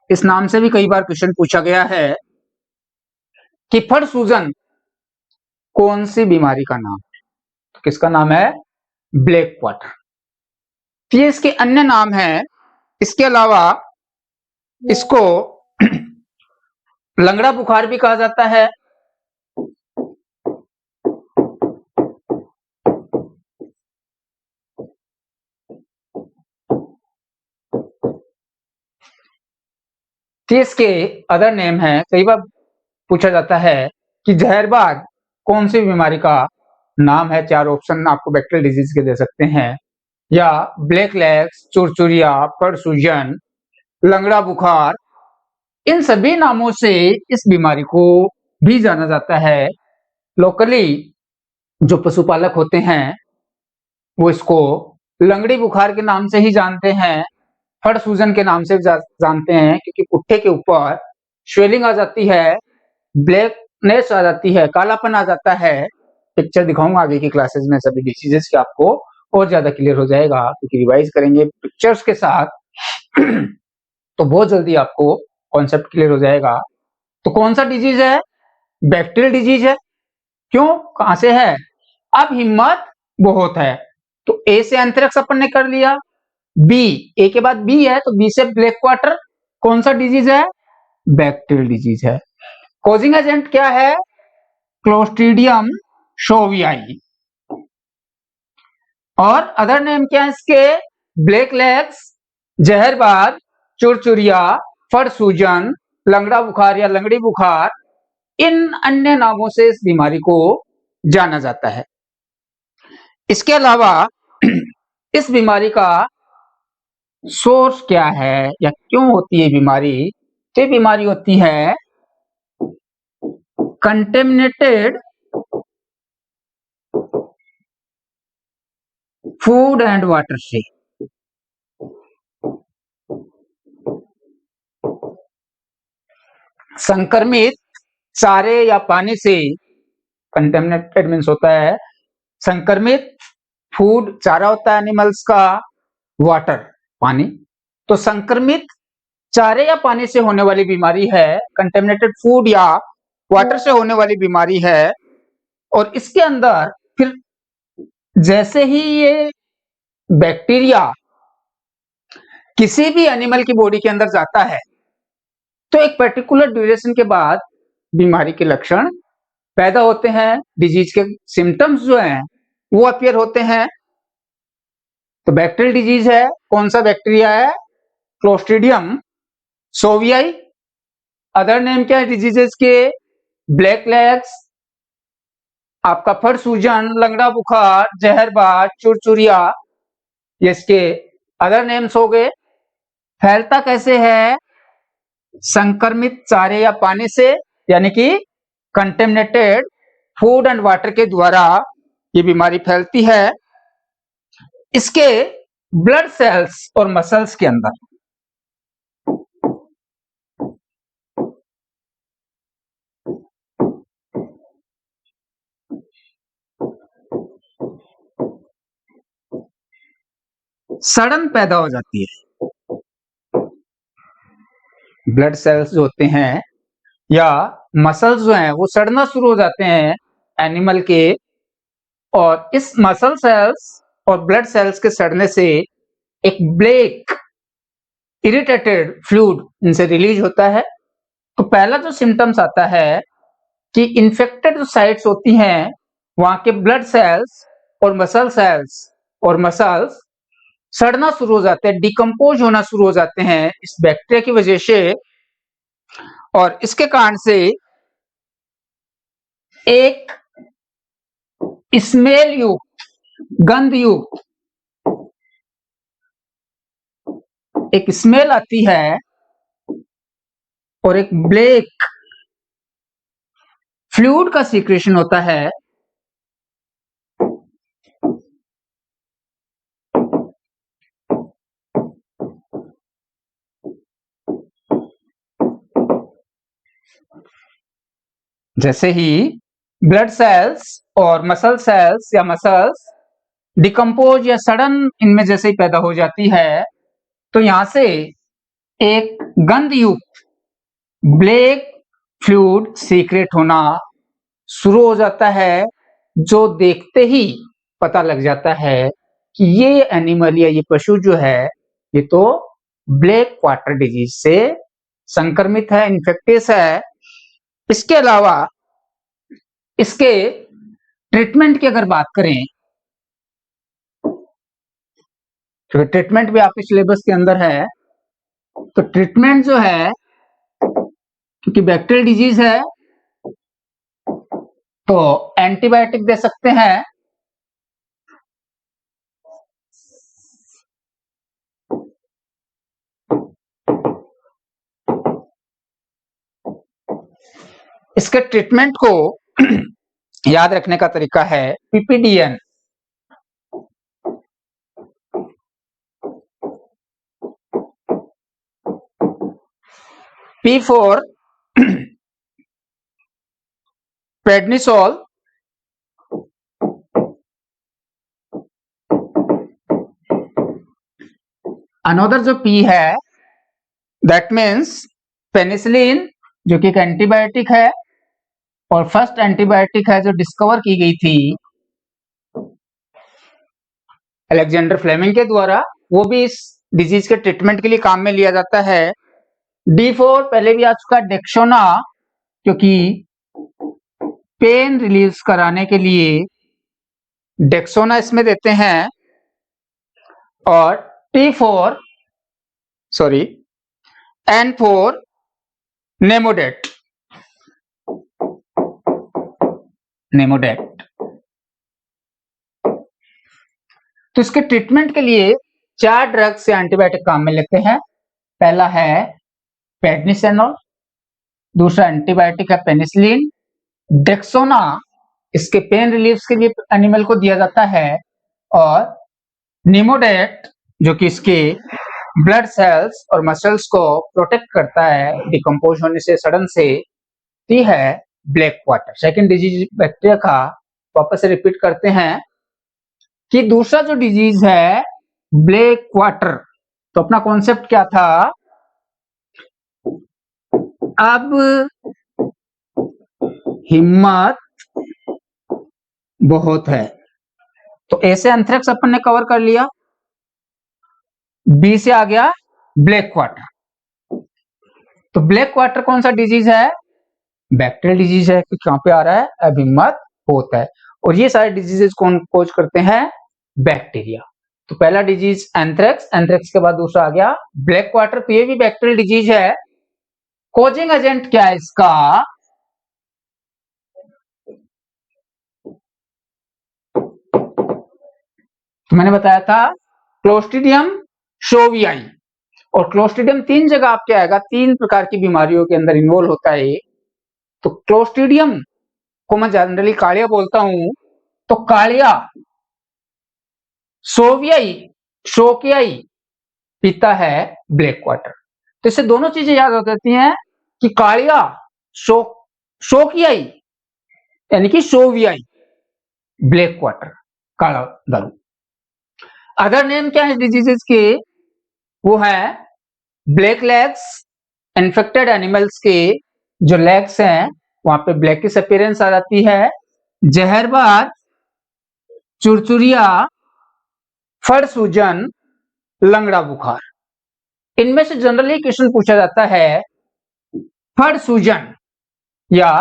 इस नाम से भी कई बार क्वेश्चन पूछा गया है कि फड़ सूजन कौन सी बीमारी का नाम है, तो किसका नाम है, ब्लैक वाटर। ये इसके अन्य नाम है, इसके अलावा इसको लंगड़ा बुखार भी कहा जाता है, इसके अदर नेम है। कई बार पूछा जाता है कि जहरबाद कौन सी बीमारी का नाम है, चार ऑप्शन आपको बैक्टीरियल डिजीज के दे सकते हैं, या ब्लैक लेग्स, चुरचुरिया, फड़ सूजन, लंगड़ा बुखार। इन सभी नामों से इस बीमारी को भी जाना जाता है। लोकली जो पशुपालक होते हैं वो इसको लंगड़ी बुखार के नाम से ही जानते हैं, फड़ सूजन के नाम से जानते हैं, क्योंकि पुट्ठे के ऊपर स्वेलिंग आ जाती है, ब्लैकनेस आ जाती है, कालापन आ जाता है। पिक्चर दिखाऊंगा आगे की क्लासेस में सभी डिसीजेस के, आपको और ज्यादा क्लियर हो जाएगा, क्योंकि रिवाइज करेंगे पिक्चर्स के साथ तो बहुत जल्दी आपको कॉन्सेप्ट क्लियर हो जाएगा। तो कौन सा डिजीज है, बैक्टीरियल डिजीज है। क्यों, कहां से है, अब हिम्मत बहुत है। तो ए से एंथ्रेक्स अपन ने कर लिया, बी, ए के बाद बी है तो बी से ब्लैक वाटर, कौन सा डिजीज है, बैक्टीरियल डिजीज है। कॉजिंग एजेंट क्या है, क्लोस्ट्रीडियम शोवियाई, और अदर नेम क्या है इसके, ब्लैक लेग्स, जहरबाद, चुरचुरिया, फड़ सूजन, लंगड़ा बुखार या लंगड़ी बुखार। इन अन्य नामों से इस बीमारी को जाना जाता है। इसके अलावा इस बीमारी का सोर्स क्या है या क्यों होती है बीमारी, तो बीमारी होती है कंटेमिनेटेड फूड एंड वाटर से। संक्रमित चारे या पानी से, कंटेमिनेटेड मीन्स होता है संक्रमित, फूड चारा होता है एनिमल्स का, वाटर पानी, तो संक्रमित चारे या पानी से होने वाली बीमारी है, कंटेमिनेटेड फूड या वाटर से होने वाली बीमारी है। और इसके अंदर फिर जैसे ही ये बैक्टीरिया किसी भी एनिमल की बॉडी के अंदर जाता है तो एक पर्टिकुलर ड्यूरेशन के बाद बीमारी के लक्षण पैदा होते हैं, डिजीज के सिम्टम्स जो हैं वो अपीयर होते हैं। तो बैक्टीरियल डिजीज है, कौन सा बैक्टीरिया है, क्लोस्ट्रीडियम शोवियाई। अदर नेम क्या है डिजीजेस के, ब्लैक लेग्स, आपका फड़ सूजन, लंगड़ा बुखार, जहरबाद, चुरचुरिया, ये इसके अदर नेम्स हो गए। फैलता कैसे है, संक्रमित चारे या पानी से, यानी कि कंटेमिनेटेड फूड एंड वाटर के द्वारा ये बीमारी फैलती है। इसके ब्लड सेल्स और मसल्स के अंदर सड़न पैदा हो जाती है। ब्लड सेल्स जो होते हैं या मसल्स जो हैं वो सड़ना शुरू हो जाते हैं एनिमल के, और इस मसल सेल्स और ब्लड सेल्स के सड़ने से एक ब्लैक इरिटेटेड फ्लूइड इनसे रिलीज होता है। तो पहला जो सिम्टम्स आता है कि इन्फेक्टेड जो साइट्स होती हैं वहां के ब्लड सेल्स और मसल्स सड़ना शुरू हो जाते हैं, डिकम्पोज होना शुरू हो जाते हैं इस बैक्टीरिया की वजह से, और इसके कारण से एक स्मेल युक्त, गंध युक्त एक स्मेल आती है और एक ब्लैक फ्लूइड का सीक्रेशन होता है। जैसे ही ब्लड सेल्स और मसल्स डिकम्पोज या सडन इनमें जैसे ही पैदा हो जाती है, तो यहां से एक गंध युक्त ब्लैक फ्लूइड सीक्रेट होना शुरू हो जाता है, जो देखते ही पता लग जाता है कि ये एनिमल या ये पशु जो है ये तो ब्लैक क्वार्टर डिजीज से संक्रमित है, इन्फेक्टिस है। इसके अलावा इसके ट्रीटमेंट की अगर बात करें तो ट्रीटमेंट भी आपके सिलेबस के अंदर है। तो ट्रीटमेंट जो है, क्योंकि बैक्टीरियल डिजीज है तो एंटीबायोटिक दे सकते हैं। इसके ट्रीटमेंट को याद रखने का तरीका है पीपीडीएन। P for prednisol, अनदर जो P है दैट मीन्स पेनिसिलिन, जो कि एक एंटीबायोटिक है और फर्स्ट एंटीबायोटिक है जो डिस्कवर की गई थी अलेक्जेंडर फ्लेमिंग के द्वारा, वो भी इस डिजीज के ट्रीटमेंट के लिए काम में लिया जाता है। D4 पहले भी आ चुका डेक्सोना, क्योंकि पेन रिलीज कराने के लिए डेक्सोना इसमें देते हैं। और N4 नेमोडेट। तो इसके ट्रीटमेंट के लिए 4 ड्रग्स या एंटीबायोटिक काम में लेते हैं। पहला है पेडनिसेनॉल, दूसरा एंटीबायोटिक है पेनिसिलिन, डेक्सोना इसके पेन रिलीफ के लिए एनिमल को दिया जाता है, और निमोडेट जो कि इसके ब्लड सेल्स और मसल्स को प्रोटेक्ट करता है डिकम्पोज होने से, सडन से, ती है black quarter. Second disease bacteria का वापस से रिपीट करते हैं कि दूसरा जो डिजीज है ब्लैक क्वार्टर, तो अपना कॉन्सेप्ट क्या था, अब हिम्मत बहुत है। तो ऐसे एंथ्रेक्स अपन ने कवर कर लिया। बी से आ गया ब्लैक क्वार्टर। तो ब्लैक क्वार्टर कौन सा डिजीज है, बैक्टीरियल डिजीज है, कि कहां पे आ रहा है, अब हिम्मत होता है। और ये सारे डिजीजेस कौन कोज करते हैं, बैक्टीरिया। तो पहला डिजीज एंथ्रेक्स, एंथ्रेक्स के बाद दूसरा आ गया ब्लैक क्वार्टर, तो ये भी बैक्टीरियल डिजीज है। कोजिंग एजेंट क्या है इसका, तो मैंने बताया था क्लोस्ट्रीडियम शोवियाई। और क्लोस्ट्रीडियम 3 जगह आपके आएगा, 3 प्रकार की बीमारियों के अंदर इन्वॉल्व होता है। तो क्लोस्ट्रीडियम को मैं जनरली कालिया बोलता हूं, तो कालिया शोकियाई पीता है ब्लैक क्वार्टर। तो इससे दोनों चीजें याद हो जाती हैं कि कालिया शोकियाई यानी कि शोवियाई, ब्लैक क्वार्टर, काला दारू। अदर नेम क्या है डिजीजेस के, वो है ब्लैक लेग्स, इन्फेक्टेड एनिमल्स के जो लेग्स हैं वहां पे ब्लैकिश अपीयरेंस आ जाती है, जहरबाद, चुरचुरिया, फर सूजन, लंगड़ा बुखार। इनमें से जनरली क्वेश्चन पूछा जाता है फर सूजन या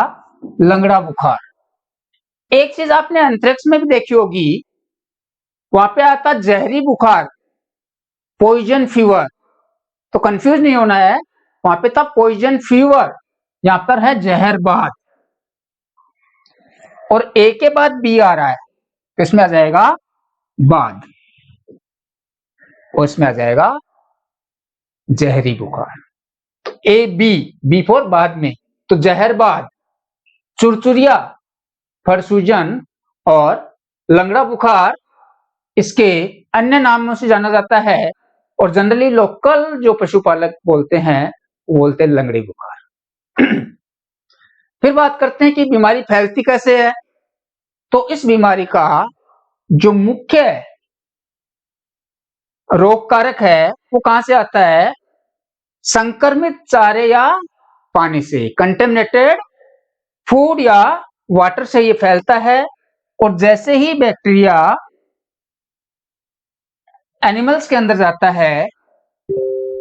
लंगड़ा बुखार। एक चीज आपने एंथ्रेक्स में भी देखी होगी, वहां पे आता जहरी बुखार, पॉइजन फीवर, तो कंफ्यूज नहीं होना है, वहां पे था पॉइजन फीवर, यहां पर है जहरबाद। और ए के बाद बी आ रहा है तो इसमें आ जाएगा बाद, और इसमें आ जाएगा जहरी बुखार। ए बी, बी फॉर बाद में, तो जहरबाद, चुरचुरिया, फरसूजन और लंगड़ा बुखार इसके अन्य नामों से जाना जाता है, और जनरली लोकल जो पशुपालक बोलते हैं वो बोलते हैं लंगड़ी बुखार। फिर बात करते हैं कि बीमारी फैलती कैसे है। तो इस बीमारी का जो मुख्य रोग कारक है वो कहां से आता है, संक्रमित चारे या पानी से, कंटेमिनेटेड फूड या वाटर से ये फैलता है। और जैसे ही बैक्टीरिया एनिमल्स के अंदर जाता है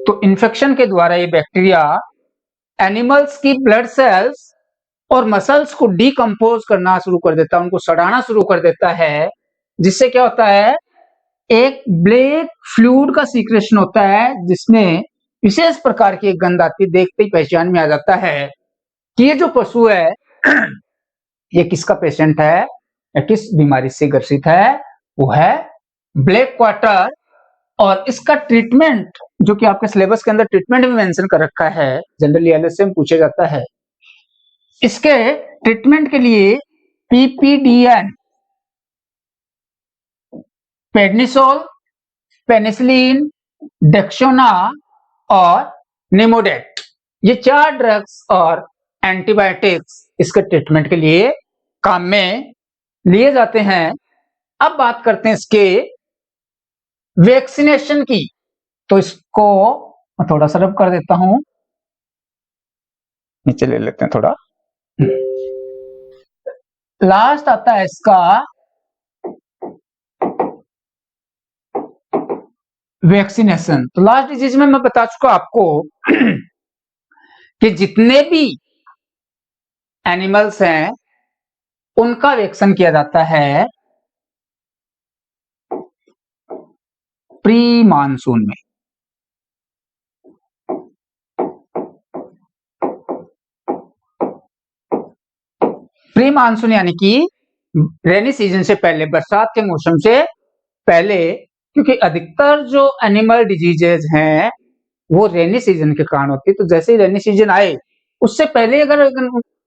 तो इन्फेक्शन के द्वारा ये बैक्टीरिया एनिमल्स की ब्लड सेल्स और मसल्स को डीकंपोज करना शुरू कर देता है, उनको सड़ाना शुरू कर देता है, जिससे क्या होता है, एक ब्लैक फ्लूइड का सीक्रेशन होता है जिसमें विशेष प्रकार की एक गंध आती है, देखते ही पहचान में आ जाता है कि ये जो पशु है ये किसका पेशेंट है या किस बीमारी से ग्रसित है, वो है ब्लैक क्वार्टर। और इसका ट्रीटमेंट जो कि आपके सिलेबस के अंदर ट्रीटमेंट भी मेंशन कर रखा है, जनरली एलएसए में पूछा जाता है, इसके ट्रीटमेंट के लिए पीपीडीएन, पेडनिसोल, पेनिसिलिन, डेक्सोना और निमोडेट, ये 4 ड्रग्स और एंटीबायोटिक्स इसके ट्रीटमेंट के लिए काम में लिए जाते हैं। अब बात करते हैं इसके वैक्सीनेशन की, तो इसको मैं थोड़ा सा रब कर देता हूं, नीचे ले लेते हैं थोड़ा। लास्ट आता है इसका वैक्सीनेशन। तो लास्ट डिजीज में मैं बता चुका आपको कि जितने भी एनिमल्स हैं उनका वैक्सीन किया जाता है प्री मानसून में। प्री मानसून यानी कि रेनी सीजन से पहले, बरसात के मौसम से पहले, क्योंकि अधिकतर जो एनिमल डिजीजेज हैं वो रेनी सीजन के कारण होती है। तो जैसे ही रेनी सीजन आए उससे पहले अगर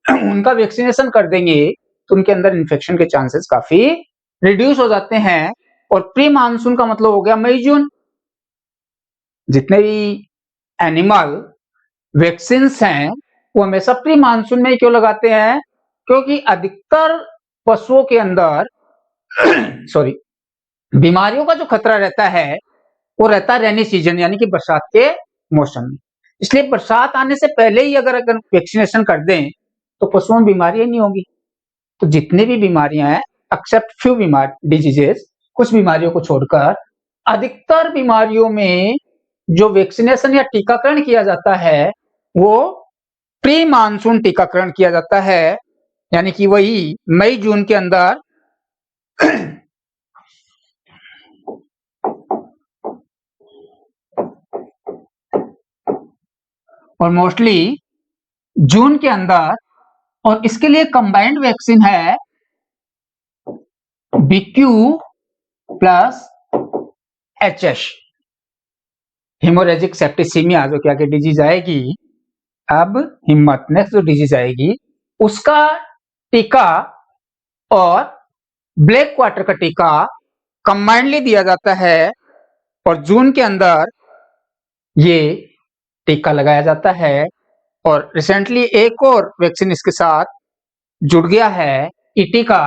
उनका वैक्सीनेशन कर देंगे तो उनके अंदर इन्फेक्शन के चांसेस काफी रिड्यूस हो जाते हैं। और प्री मानसून का मतलब हो गया मई जून। जितने भी एनिमल वैक्सीन हैं वो हमेशा प्री मानसून में क्यों लगाते हैं, क्योंकि अधिकतर पशुओं के अंदर सॉरी बीमारियों का जो खतरा रहता है वो रहता है रेनी सीजन यानी कि बरसात के मौसम में। इसलिए बरसात आने से पहले ही अगर वैक्सीनेशन कर दें तो पशुओं में बीमारियां नहीं होगी। तो जितनी भी बीमारियां हैं एक्सेप्ट फ्यू डिजीजेस, कुछ बीमारियों को छोड़कर अधिकतर बीमारियों में जो वैक्सीनेशन या टीकाकरण किया जाता है वो प्री मानसून टीकाकरण किया जाता है, यानी कि वही मई जून के अंदर। और मोस्टली जून के अंदर, और इसके लिए कंबाइंड वैक्सीन है BQ plus HS, haemorrhagic septicaemia जो क्या डिजीज आएगी। अब हिम्मत, नेक्स्ट जो डिजीज आएगी उसका टीका और ब्लैक क्वार्टर का टीका कंबाइंडली दिया जाता है, और जून के अंदर ये टीका लगाया जाता है। और रिसेंटली एक और वैक्सीन इसके साथ जुड़ गया है, ईटी का।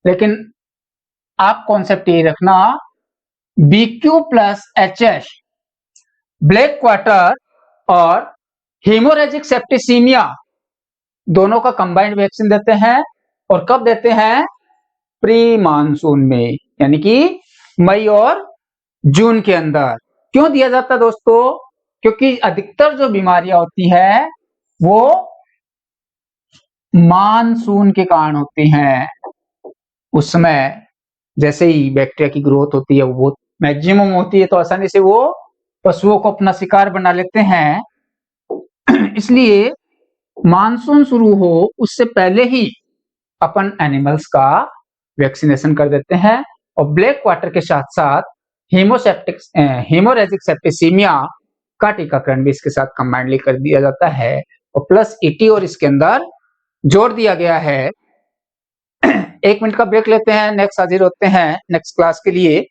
लेकिन आप कॉन्सेप्ट ये रखना BQ plus HS black quarter और हीमोरेजिक सेप्टिसीमिया दोनों का कंबाइंड वैक्सीन देते हैं। और कब देते हैं? प्री मानसून में, यानी कि मई और जून के अंदर। क्यों दिया जाता है दोस्तों? क्योंकि अधिकतर जो बीमारियां होती है वो मानसून के कारण होती हैं। उस समय जैसे ही बैक्टीरिया की ग्रोथ होती है वो बहुत मैक्सिमम होती है, तो आसानी से वो पशुओं को अपना शिकार बना लेते हैं। इसलिए मानसून शुरू हो उससे पहले ही अपन एनिमल्स का वैक्सीनेशन कर देते हैं। और ब्लैक क्वार्टर के साथ साथ हीमोरेजिक सेप्टिसीमिया का टीकाकरण भी इसके साथ कंबाइंडली कर दिया जाता है। और प्लस ET और इसके अंदर जोड़ दिया गया है। 1 मिनट का ब्रेक लेते हैं, नेक्स्ट हाजिर होते हैं नेक्स्ट क्लास के लिए।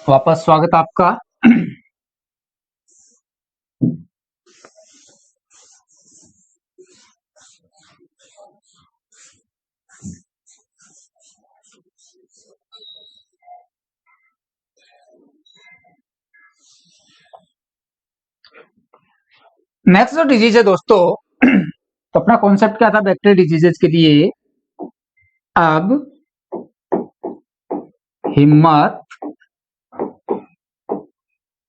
वापस स्वागत आपका। नेक्स्ट जो डिजीज है दोस्तों, तो अपना कॉन्सेप्ट क्या था बैक्टीरियल डिजीजेस के लिए? अब हिम्मत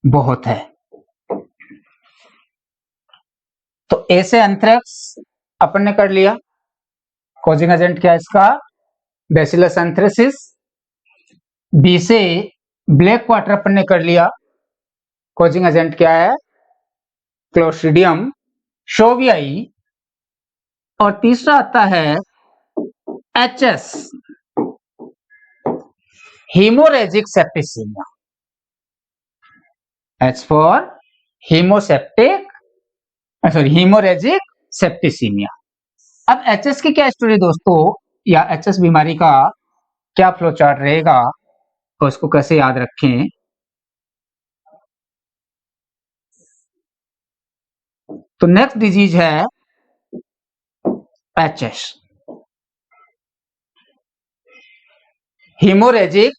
बहुत है। तो ए से एंथ्रेक्स अपन ने कर लिया, कॉजिंग एजेंट क्या है इसका? Bacillus anthracis. बी से ब्लैक क्वार्टर अपन ने कर लिया, कॉजिंग एजेंट क्या है? Clostridium chauvoei. और तीसरा आता है HS haemorrhagic septicaemia. H for haemorrhagic septicaemia. अब HS की क्या स्टोरी दोस्तों, या HS बीमारी का क्या फ्लो चार्ट रहेगा और उसको कैसे याद रखें? तो नेक्स्ट डिजीज है HS हीमोरेजिक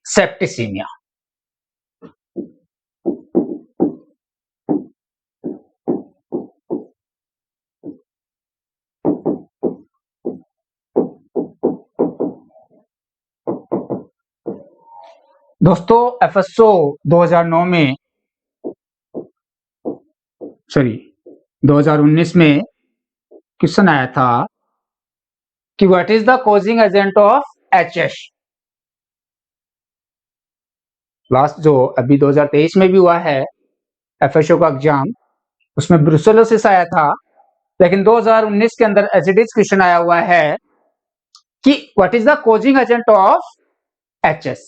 सेप्टिसीमिया। दोस्तों FSO 2009 में 2019 में क्वेश्चन आया था कि what is the causing agent of HS। Last जो अभी 2023 में भी हुआ है FSO का एग्जाम, उसमें ब्रुसेलोसिस आया था। लेकिन 2019 के अंदर एसिडिस क्वेश्चन आया हुआ है कि what is the causing agent of HS,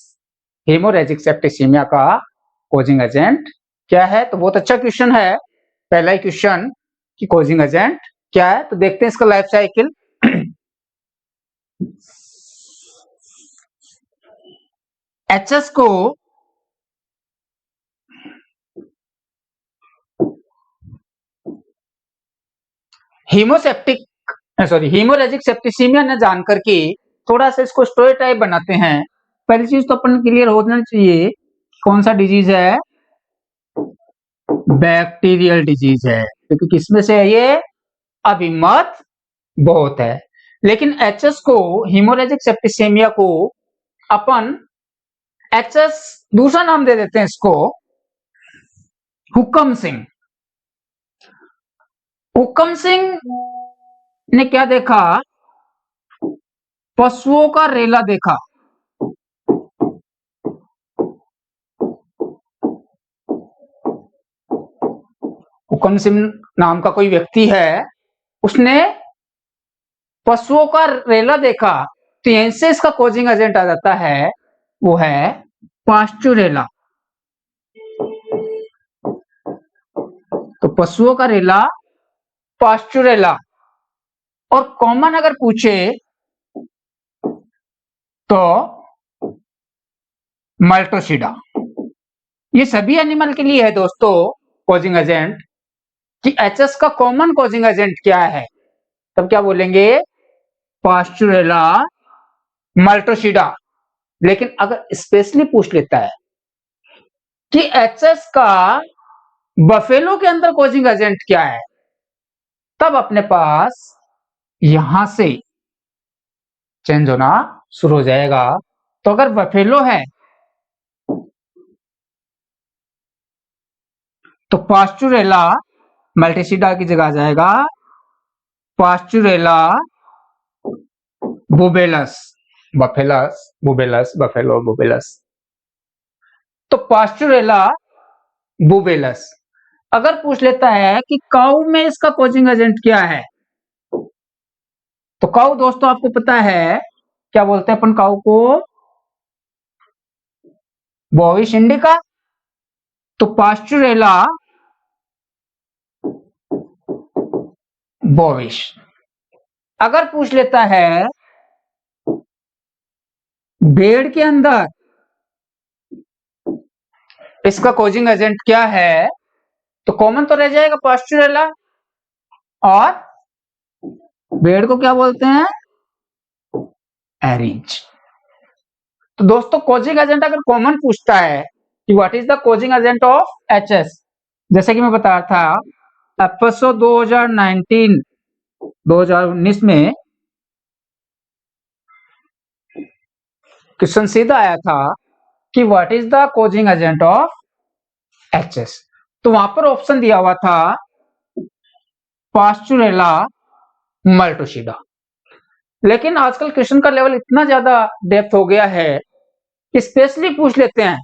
haemorrhagic septicaemia का कॉजिंग एजेंट क्या है? तो बहुत अच्छा क्वेश्चन है, पहला ही क्वेश्चन कि कॉजिंग एजेंट क्या है। तो देखते हैं इसका लाइफ साइकिल। एचएस को हीमोरेजिक सेप्टिसीमिया न जानकर के थोड़ा सा इसको स्टोरी टाइप बनाते हैं। पहली चीज तो अपन क्लियर होना चाहिए कौन सा डिजीज है, बैक्टीरियल डिजीज है, क्योंकि किसमें से है ये, अभी मत बहुत है। लेकिन एचएस को, हीमोरेजिक सेप्टिसेमिया को अपन एचएस दूसरा नाम दे देते हैं इसको, हुक्म सिंह। हुक्म सिंह ने क्या देखा, पशुओं का रेला देखा। हुक्म सिंह नाम का कोई व्यक्ति है, उसने पशुओं का रेला देखा, तो यहीं से इसका कोजिंग एजेंट आ जाता है, वो है पास्चुरेला। तो पशुओं का रेला, पास्चुरेला। और कॉमन अगर पूछे तो माल्टोसिडा। ये सभी एनिमल के लिए है दोस्तों कोजिंग एजेंट, कि एचएस का कॉमन कोजिंग एजेंट क्या है, तब क्या बोलेंगे, पास्चुरेला, माल्टोसिडा। लेकिन अगर स्पेशली पूछ लेता है कि एचएस का बफेलो के अंदर कोजिंग एजेंट क्या है, तब अपने पास यहां से चेंज होना शुरू हो जाएगा। तो अगर बफेलो है तो पास्चुरेला माल्टोसिडा की जगह आ जाएगा पास्चुरेला बुबेलस, बफेलस बुबेलस, बफेलो बुबेलस। तो पास्चुरेला बुबेलस। अगर पूछ लेता है कि काऊ में इसका कोजिंग एजेंट क्या है, तो काऊ दोस्तों आपको पता है क्या बोलते हैं अपन काऊ को, बोविस इंडिका। तो पास्चुरेला बोविस। अगर पूछ लेता है भेड़ के अंदर इसका कोजिंग एजेंट क्या है, तो कॉमन तो रह जाएगा पास्चुरेला, और भेड़ को क्या बोलते हैं, एरिज। तो दोस्तों कोजिंग एजेंट अगर कॉमन पूछता है कि what is the causing agent of HS, जैसे कि मैं बता रहा था एपिसोड 2019 में क्वेश्चन सीधा आया था कि what is the causing agent of HS, तो वहां पर ऑप्शन दिया हुआ था पास्चुरेला, माल्टोसिडा। लेकिन आजकल क्वेश्चन का लेवल इतना ज्यादा डेप्थ हो गया है कि स्पेशली पूछ लेते हैं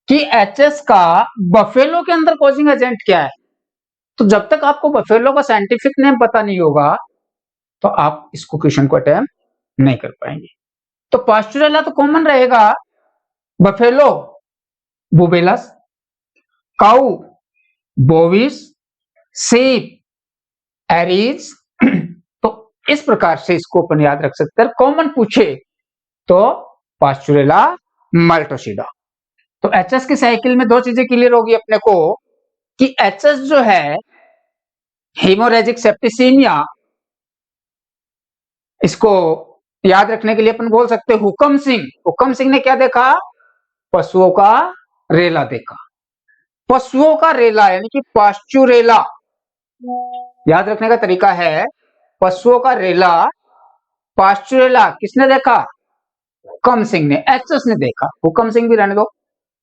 कि एचएस का बफेलो के अंदर कोजिंग एजेंट क्या है। तो जब तक आपको बफेलो का साइंटिफिक नेम पता नहीं होगा तो आप इसको क्वेश्चन को अटेम्प्ट नहीं कर पाएंगे। तो पास्चुरेला तो कॉमन रहेगा, बफेलो बुबेलस, काऊ बोविस, सीप एरीज। तो इस प्रकार से इसको अपन याद रख सकते हैं। कॉमन पूछे तो पास्चुरेला, माल्टोसिडा। तो एचएस की साइकिल में दो चीजें क्लियर होगी अपने को कि एचएस जो है हीमोरेजिक सेप्टिसीमिया, इसको याद रखने के लिए अपन बोल सकते हैं हुक्म सिंह। हुक्म सिंह ने क्या देखा, पशुओं का रेला देखा। पशुओं का रेला यानी कि पास्चुरेला, याद रखने का तरीका है पशुओं का रेला, पास्चुरेला किसने देखा, हुक्म सिंह ने। एचएस ने देखा, हुक्म सिंह भी रहने दो,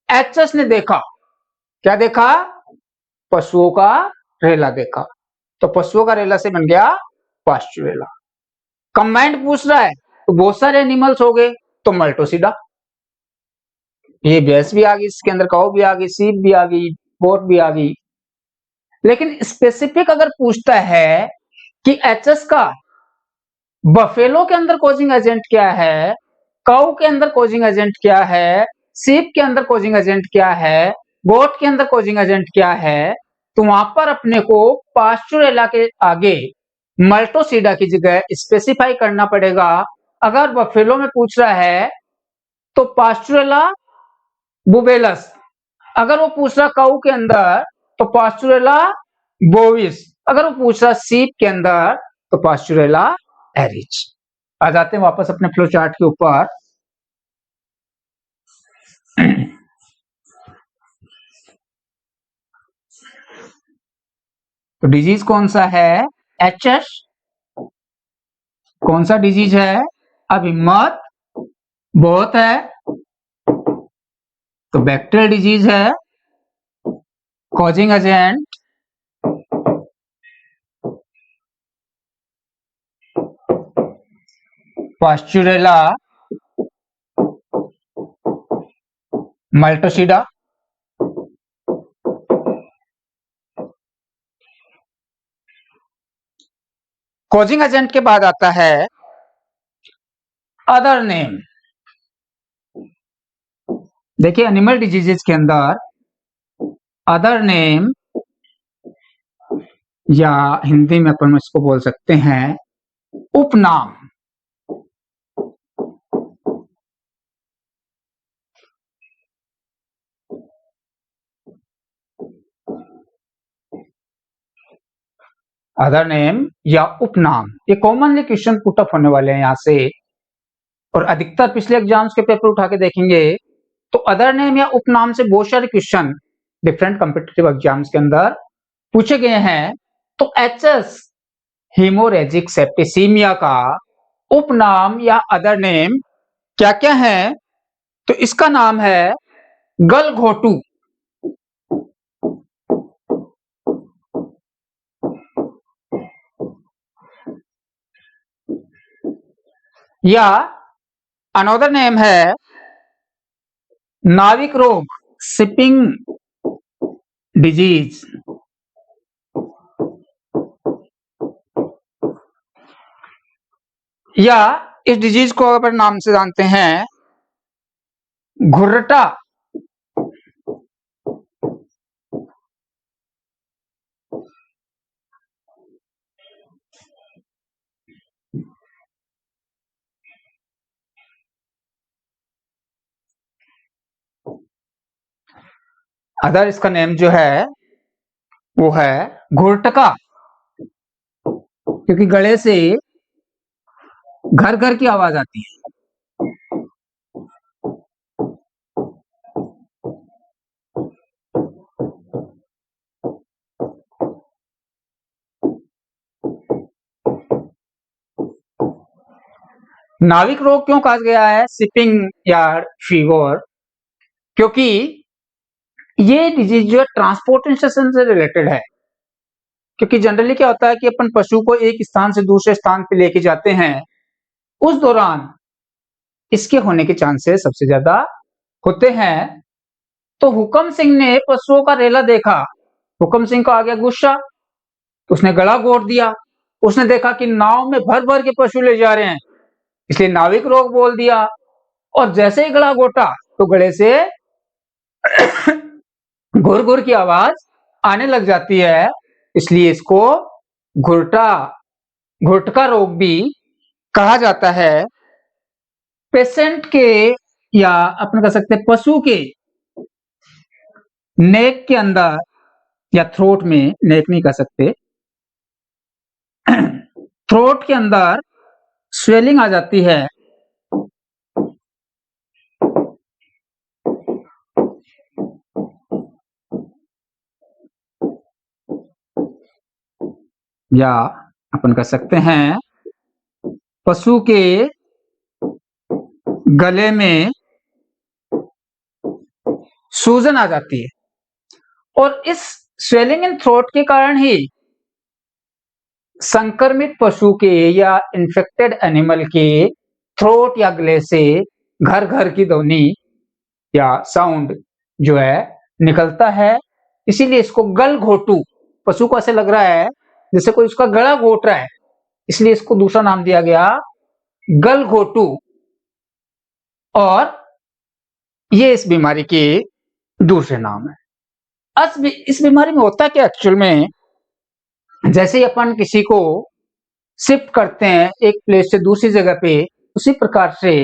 एचएस ने देखा, क्या देखा, पशुओं का रेला देखा। तो पशुओं का रेला से बन गया पास्चुरेला। कंबाइंड पूछ रहा है तो बहुत सारे एनिमल्स हो गए, तो माल्टोसिडा। ये भैंस भी आ गई इसके अंदर, काऊ भी आ गई, सीप भी आ गई, गोट भी आ गई। लेकिन स्पेसिफिक अगर पूछता है कि एचएस का बफेलो के अंदर कोजिंग एजेंट क्या है, काऊ के अंदर कोजिंग एजेंट क्या है, सीप के अंदर कोजिंग एजेंट क्या है, गोट के अंदर कोजिंग एजेंट क्या है, तो वहां पर अपने को पास्चुरेला के आगे माल्टोसिडा की जगह स्पेसिफाई करना पड़ेगा। अगर बफेलो में पूछ रहा है तो पास्चुरेला बुबेलस। अगर वो पूछ रहा काऊ के अंदर तो पास्चुरेला बोविस। अगर वो पूछ रहा सीप के अंदर तो पास्चुरेला एरिच। आ जाते हैं वापस अपने फ्लो चार्ट के ऊपर। तो डिजीज कौन सा है? एचएस। कौन सा डिजीज है? अब हिम्मत बहुत है तो बैक्टीरियल डिजीज है। Causing agent Pasteurella multocida. Causing agent के बाद आता है अदर नेम। देखिए एनिमल डिजीजेस के अंदर अदर नेम या हिंदी में अपन इसको बोल सकते हैं उपनाम। अदर नेम या उपनाम, ये कॉमनली क्वेश्चन पुट अप होने वाले हैं यहां से, और अधिकतर पिछले एग्जाम्स के पेपर उठा के देखेंगे तो अदर नेम या उपनाम से बहुत सारे क्वेश्चन डिफरेंट कॉम्पिटिटिव एग्जाम्स के अंदर पूछे गए हैं। तो एचएस हीमोरेजिक सेप्टिसीमिया का उपनाम या अदर नेम क्या क्या है? तो इसका नाम है गलघोटू, या अनदर नेम है नाविक रोग, शिपिंग डिजीज, या इस डिजीज को अपन नाम से जानते हैं घुर्रटा। अदर इसका नेम जो है वो है घुरटका, क्योंकि गले से घर घर की आवाज आती है। नाविक रोग क्यों कहा गया है शिपिंग या फीवर? क्योंकि ये डिजीज जो है ट्रांसपोर्टेशन से रिलेटेड है। क्योंकि जनरली क्या होता है कि अपन पशु को एक स्थान से दूसरे स्थान पे लेके जाते हैं, उस दौरान इसके होने के चांसेस सबसे ज्यादा होते हैं। तो हुकम सिंह ने पशुओं का रेला देखा, हुकम सिंह को आ गया गुस्सा, उसने गला घोट दिया। उसने देखा कि नाव में भर भर के पशु ले जा रहे हैं, इसलिए नाविक रोग बोल दिया। और जैसे ही गला घोटा तो गले से घुर घुर की आवाज आने लग जाती है, इसलिए इसको घुरटका रोग भी कहा जाता है। पेशेंट के या अपन कह सकते हैं पशु के नेक के अंदर या थ्रोट में, नेक नहीं कह सकते, थ्रोट के अंदर स्वेलिंग आ जाती है। या अपन कह सकते हैं पशु के गले में सूजन आ जाती है। और इस स्वेलिंग इन थ्रोट के कारण ही संक्रमित पशु के या इन्फेक्टेड एनिमल के थ्रोट या गले से घर घर की ध्वनि या साउंड जो है निकलता है। इसीलिए इसको गलघोटू, पशु को ऐसे लग रहा है जैसे कोई उसका गला घोट रहा है, इसलिए इसको दूसरा नाम दिया गया गलघोटू। और ये इस बीमारी के दूसरे नाम है। इस बीमारी में होता क्या एक्चुअल में, जैसे ही अपन किसी को शिफ्ट करते हैं एक प्लेस से दूसरी जगह पे, उसी प्रकार से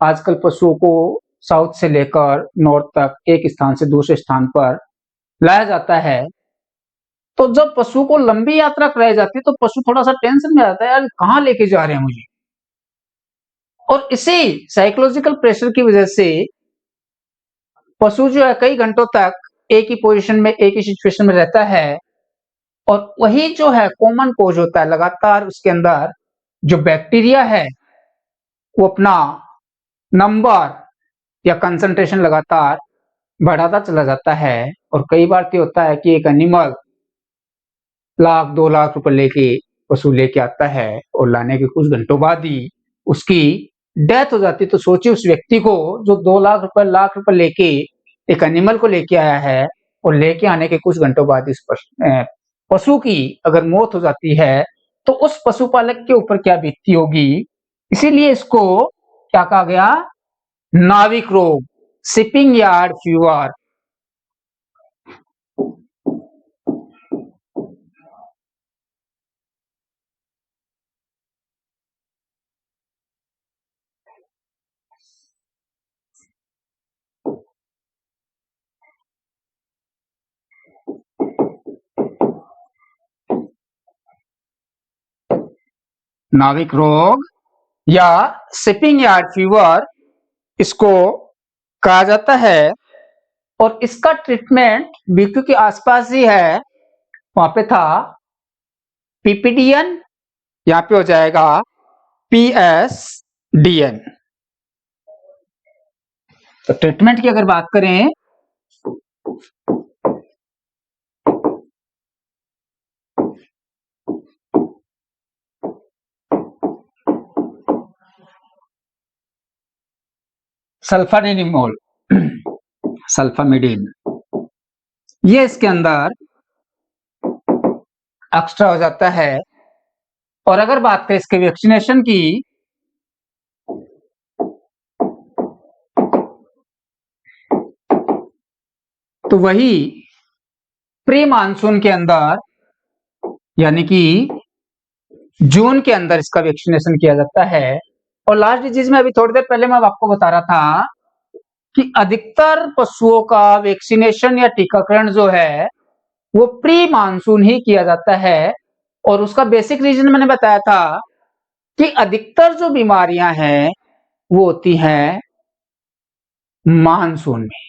आजकल पशुओं को साउथ से लेकर नॉर्थ तक एक स्थान से दूसरे स्थान पर लाया जाता है, तो जब पशु को लंबी यात्रा कराई जाती है तो पशु थोड़ा सा टेंशन में आता है, यार कहाँ लेके जा रहे हैं मुझे। और इसी साइकोलॉजिकल प्रेशर की वजह से पशु जो है कई घंटों तक एक ही पोजीशन में, एक ही सिचुएशन में रहता है, और वही जो है कॉमन कोज होता है, लगातार उसके अंदर जो बैक्टीरिया है वो अपना नंबर या कंसंट्रेशन लगातार बढ़ाता चला जाता है। और कई बार तो होता है कि एक एनिमल लाख 2 लाख रुपए लेके पशु लेके आता है और लाने के कुछ घंटों बाद ही उसकी डेथ हो जाती है। तो सोचिए उस व्यक्ति को जो 2 लाख रुपए लाख रुपए लेके एक एनिमल को लेके आया है और लेके आने के कुछ घंटों बाद इस पशु की अगर मौत हो जाती है तो उस पशुपालक के ऊपर क्या बीतती होगी। इसीलिए इसको क्या कहा गया, नाविक रोग, शिपिंग यार्ड फीवर। नाविक रोग या शिपिंग यार्ड फीवर इसको कहा जाता है। और इसका ट्रीटमेंट बीक्यू के आसपास ही है, वहां पे था पीपीडीएन, यहाँ पे हो जाएगा पीएसडीएन। तो ट्रीटमेंट की अगर बात करें सल्फानिमोल, सल्फामिडीन, ये इसके अंदर एक्स्ट्रा हो जाता है। और अगर बात करें इसके वैक्सीनेशन की, तो वही प्री मानसून के अंदर यानी कि जून के अंदर इसका वैक्सीनेशन किया जाता है। और लास्ट डिजीज में अभी थोड़ी देर पहले मैं आपको बता रहा था कि अधिकतर पशुओं का वैक्सीनेशन या टीकाकरण जो है वो प्री मानसून ही किया जाता है। और उसका बेसिक रीजन मैंने बताया था कि अधिकतर जो बीमारियां हैं वो होती हैं मानसून में,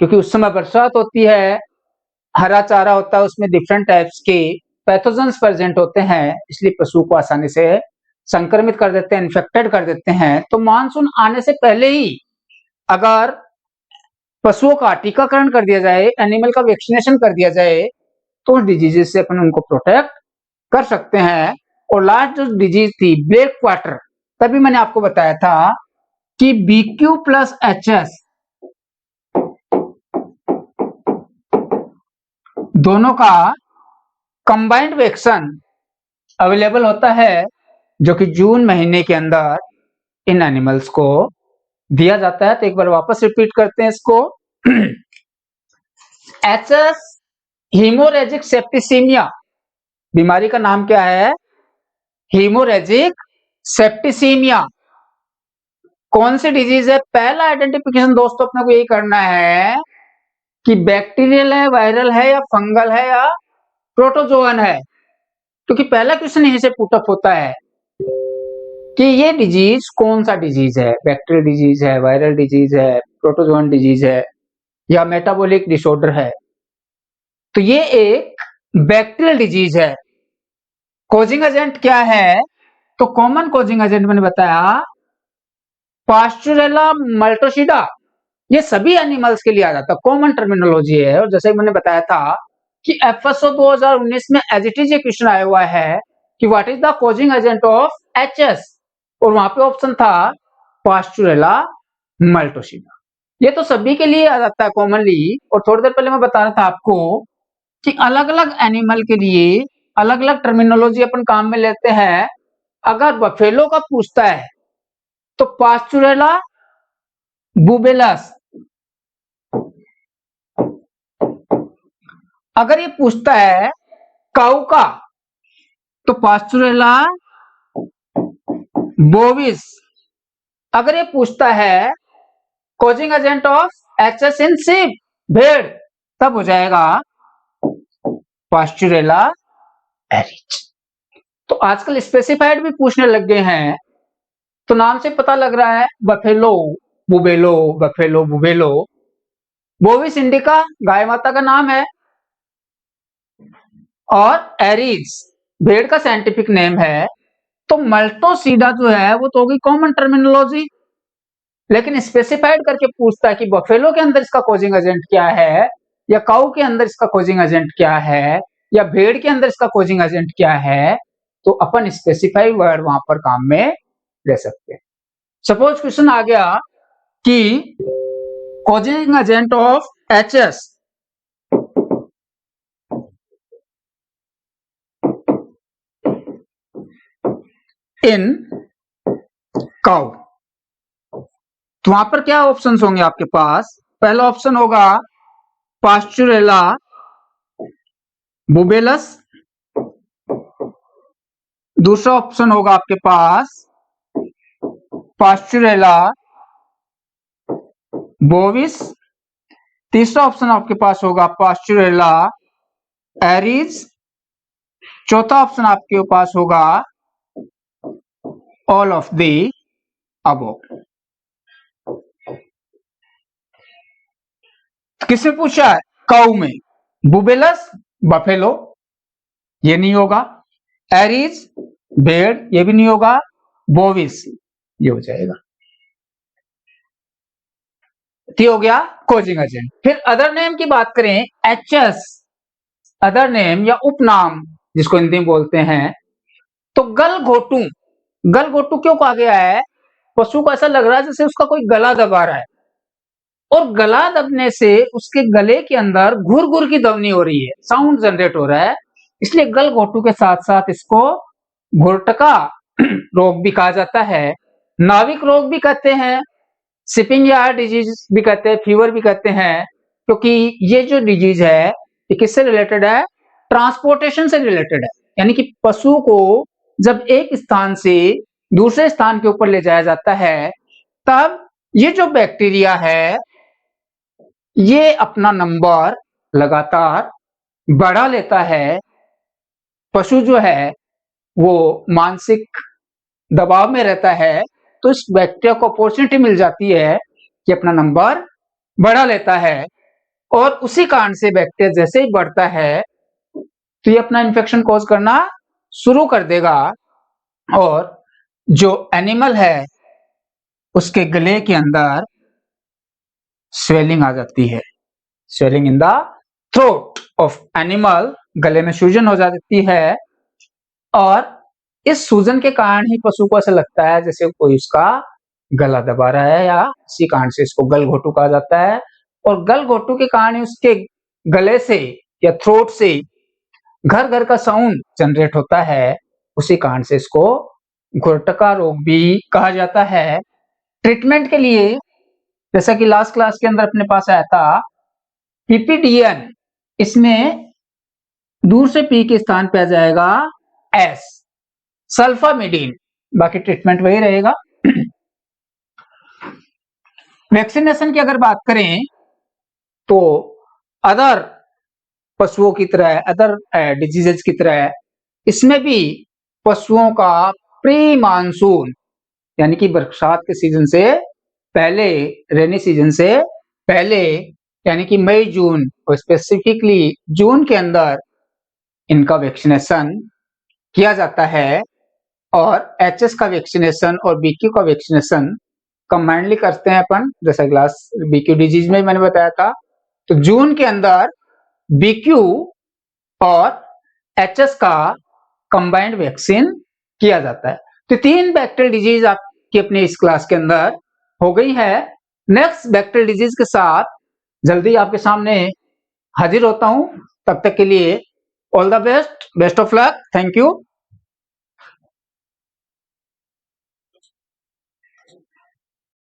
क्योंकि उस समय बरसात होती है, हरा चारा होता है, उसमें डिफरेंट टाइप्स के पैथोजेंस प्रेजेंट होते हैं, इसलिए पशु को आसानी से संक्रमित कर देते हैं, इन्फेक्टेड कर देते हैं। तो मानसून आने से पहले ही अगर पशुओं का टीकाकरण कर दिया जाए, एनिमल का वैक्सीनेशन कर दिया जाए, तो उस डिजीजेस से अपन उनको प्रोटेक्ट कर सकते हैं। और लास्ट जो डिजीज थी ब्लैक क्वार्टर, तभी मैंने आपको बताया था कि BQ प्लस HS दोनों का कंबाइंड वैक्सीन अवेलेबल होता है, जो कि जून महीने के अंदर इन एनिमल्स को दिया जाता है। तो एक बार वापस रिपीट करते हैं इसको। HS हीमोरेजिक सेप्टिसीमिया, बीमारी का नाम क्या है, हीमोरेजिक सेप्टिसीमिया। कौन सी डिजीज है, पहला आइडेंटिफिकेशन दोस्तों अपने को यही करना है कि बैक्टीरियल है, वायरल है या फंगल है या प्रोटोजोअन है, क्योंकि पहला क्वेश्चन यहीं से पुटअप होता है कि ये डिजीज कौन सा डिजीज है, बैक्टीरियल डिजीज है, वायरल डिजीज है, प्रोटोजोअन डिजीज है या मेटाबॉलिक डिसऑर्डर है। तो ये एक बैक्टीरियल डिजीज है। कोजिंग एजेंट क्या है, तो कॉमन कोजिंग एजेंट मैंने बताया पास्चुरेला मल्टोसिडा, ये सभी एनिमल्स के लिए आ जाता है, कॉमन टर्मिनोलॉजी है। और जैसे मैंने बताया था कि FSO 2019 में एज इट इज ये क्वेश्चन आया हुआ है कि what is the causing agent of HS, और वहां पे ऑप्शन था पास्चुरेला मल्टोसिडा। ये तो सभी के लिए आ जाता है कॉमनली। और थोड़ी देर पहले मैं बता रहा था आपको कि अलग अलग एनिमल के लिए अलग अलग टर्मिनोलॉजी अपन काम में लेते हैं। अगर बफेलो का पूछता है तो पास्चुरेला बुबेलस, अगर ये पूछता है काऊ का तो पास्चुरेला बोविस, अगर ये पूछता है causing agent of HS in sheep, भेड़, तब हो जाएगा पास्चुरेला एरिज। तो आजकल स्पेसिफाइड भी पूछने लग गए हैं, तो नाम से पता लग रहा है बफेलो बुबेलो, बफेलो बुबेलो। बोविस इंडिका गाय माता का नाम है, और एरीज भेड़ का साइंटिफिक नेम है। तो मल्टोसीडा जो है वो तो होगी कॉमन टर्मिनोलॉजी, लेकिन स्पेसिफाइड करके पूछता है कि बफेलो के अंदर इसका कॉजिंग एजेंट क्या है, या काऊ के अंदर इसका कॉजिंग एजेंट क्या है, या भेड़ के अंदर इसका कॉजिंग एजेंट क्या है, तो अपन स्पेसिफाई वर्ड वहां पर काम में ले सकते हैं। सपोज क्वेश्चन आ गया कि causing agent of HS in cow, तो वहां पर क्या ऑप्शंस होंगे आपके पास? पहला ऑप्शन होगा पास्चुरेला बुबेलस, दूसरा ऑप्शन होगा आपके पास पास्चुरेला बोविस, तीसरा ऑप्शन आपके पास होगा पास्चुरेला एरीज, चौथा ऑप्शन आपके पास होगा ऑल ऑफ द अबव। किसने पूछा है? काऊ में। बुबेलस बफेलो, ये नहीं होगा। एरीज भेड़, ये भी नहीं होगा। बोविस, ये हो जाएगा। ये हो गया कॉजिंग एजेंट। फिर अदर नेम की बात करें, एचएस अदर नेम या उपनाम जिसको हिंदी में बोलते हैं, तो गलघोटू, गलघोटू क्यों कहा गया है? पशु को ऐसा लग रहा है जैसे उसका कोई गला दबा रहा है, और गला दबने से उसके गले के अंदर घुर घुर की ध्वनि हो रही है, साउंड जनरेट हो रहा है, इसलिए गलघोटू के साथ साथ इसको घुरटका रोग भी कहा जाता है, नाविक रोग भी कहते हैं, शिपिंग यार्ड डिजीज भी कहते हैं, फीवर भी कहते हैं, क्योंकि ये जो डिजीज है ये किससे रिलेटेड है? ट्रांसपोर्टेशन से रिलेटेड है। यानी कि पशु को जब एक स्थान से दूसरे स्थान के ऊपर ले जाया जाता है, तब ये जो बैक्टीरिया है ये अपना नंबर लगातार बढ़ा लेता है। पशु जो है वो मानसिक दबाव में रहता है, तो इस बैक्टीरिया को अपॉर्चुनिटी मिल जाती है कि अपना नंबर बढ़ा लेता है, और उसी कारण से बैक्टीरिया जैसे ही बढ़ता है तो ये अपना इन्फेक्शन कॉज करना शुरू कर देगा, और जो एनिमल है उसके गले के अंदर स्वेलिंग आ जाती है, swelling in the throat of animal, गले में सूजन हो जाती है, और इस सूजन के कारण ही पशु को ऐसा लगता है जैसे कोई उसका गला दबा रहा है, या इसी कारण से इसको गलघोटू कहा जाता है। और गलघोटू के कारण ही उसके गले से या थ्रोट से घर घर का साउंड जनरेट होता है, उसी कारण से इसको घुरटका रोग भी कहा जाता है। ट्रीटमेंट के लिए जैसा कि लास्ट क्लास के अंदर अपने पास आया था पीपीडीएन, इसमें दूर से पी के स्थान पे आ जाएगा एस, सल्फामिडीन, बाकी ट्रीटमेंट वही रहेगा। वैक्सीनेशन की अगर बात करें तो अदर पशुओं की तरह, अदर डिजीजेज की तरह इसमें भी पशुओं का प्री मानसून यानी कि बरसात के सीजन से पहले, रेनी सीजन से पहले, यानी कि मई जून और स्पेसिफिकली जून के अंदर इनका वैक्सीनेशन किया जाता है। और एचएस का वैक्सीनेशन और बीक्यू का वैक्सीनेशन कंबाइंडली करते हैं अपन, जैसा क्लास बीक्यू डिजीज में मैंने बताया था। तो जून के अंदर बीक्यू और एचएस का कंबाइंड वैक्सीन किया जाता है। तो 3 बैक्टीरियल डिजीज आपकी अपने इस क्लास के अंदर हो गई है। नेक्स्ट बैक्टीरियल डिजीज के साथ जल्दी आपके सामने हाजिर होता हूं, तब तक के लिए all the best, best of luck, thank you.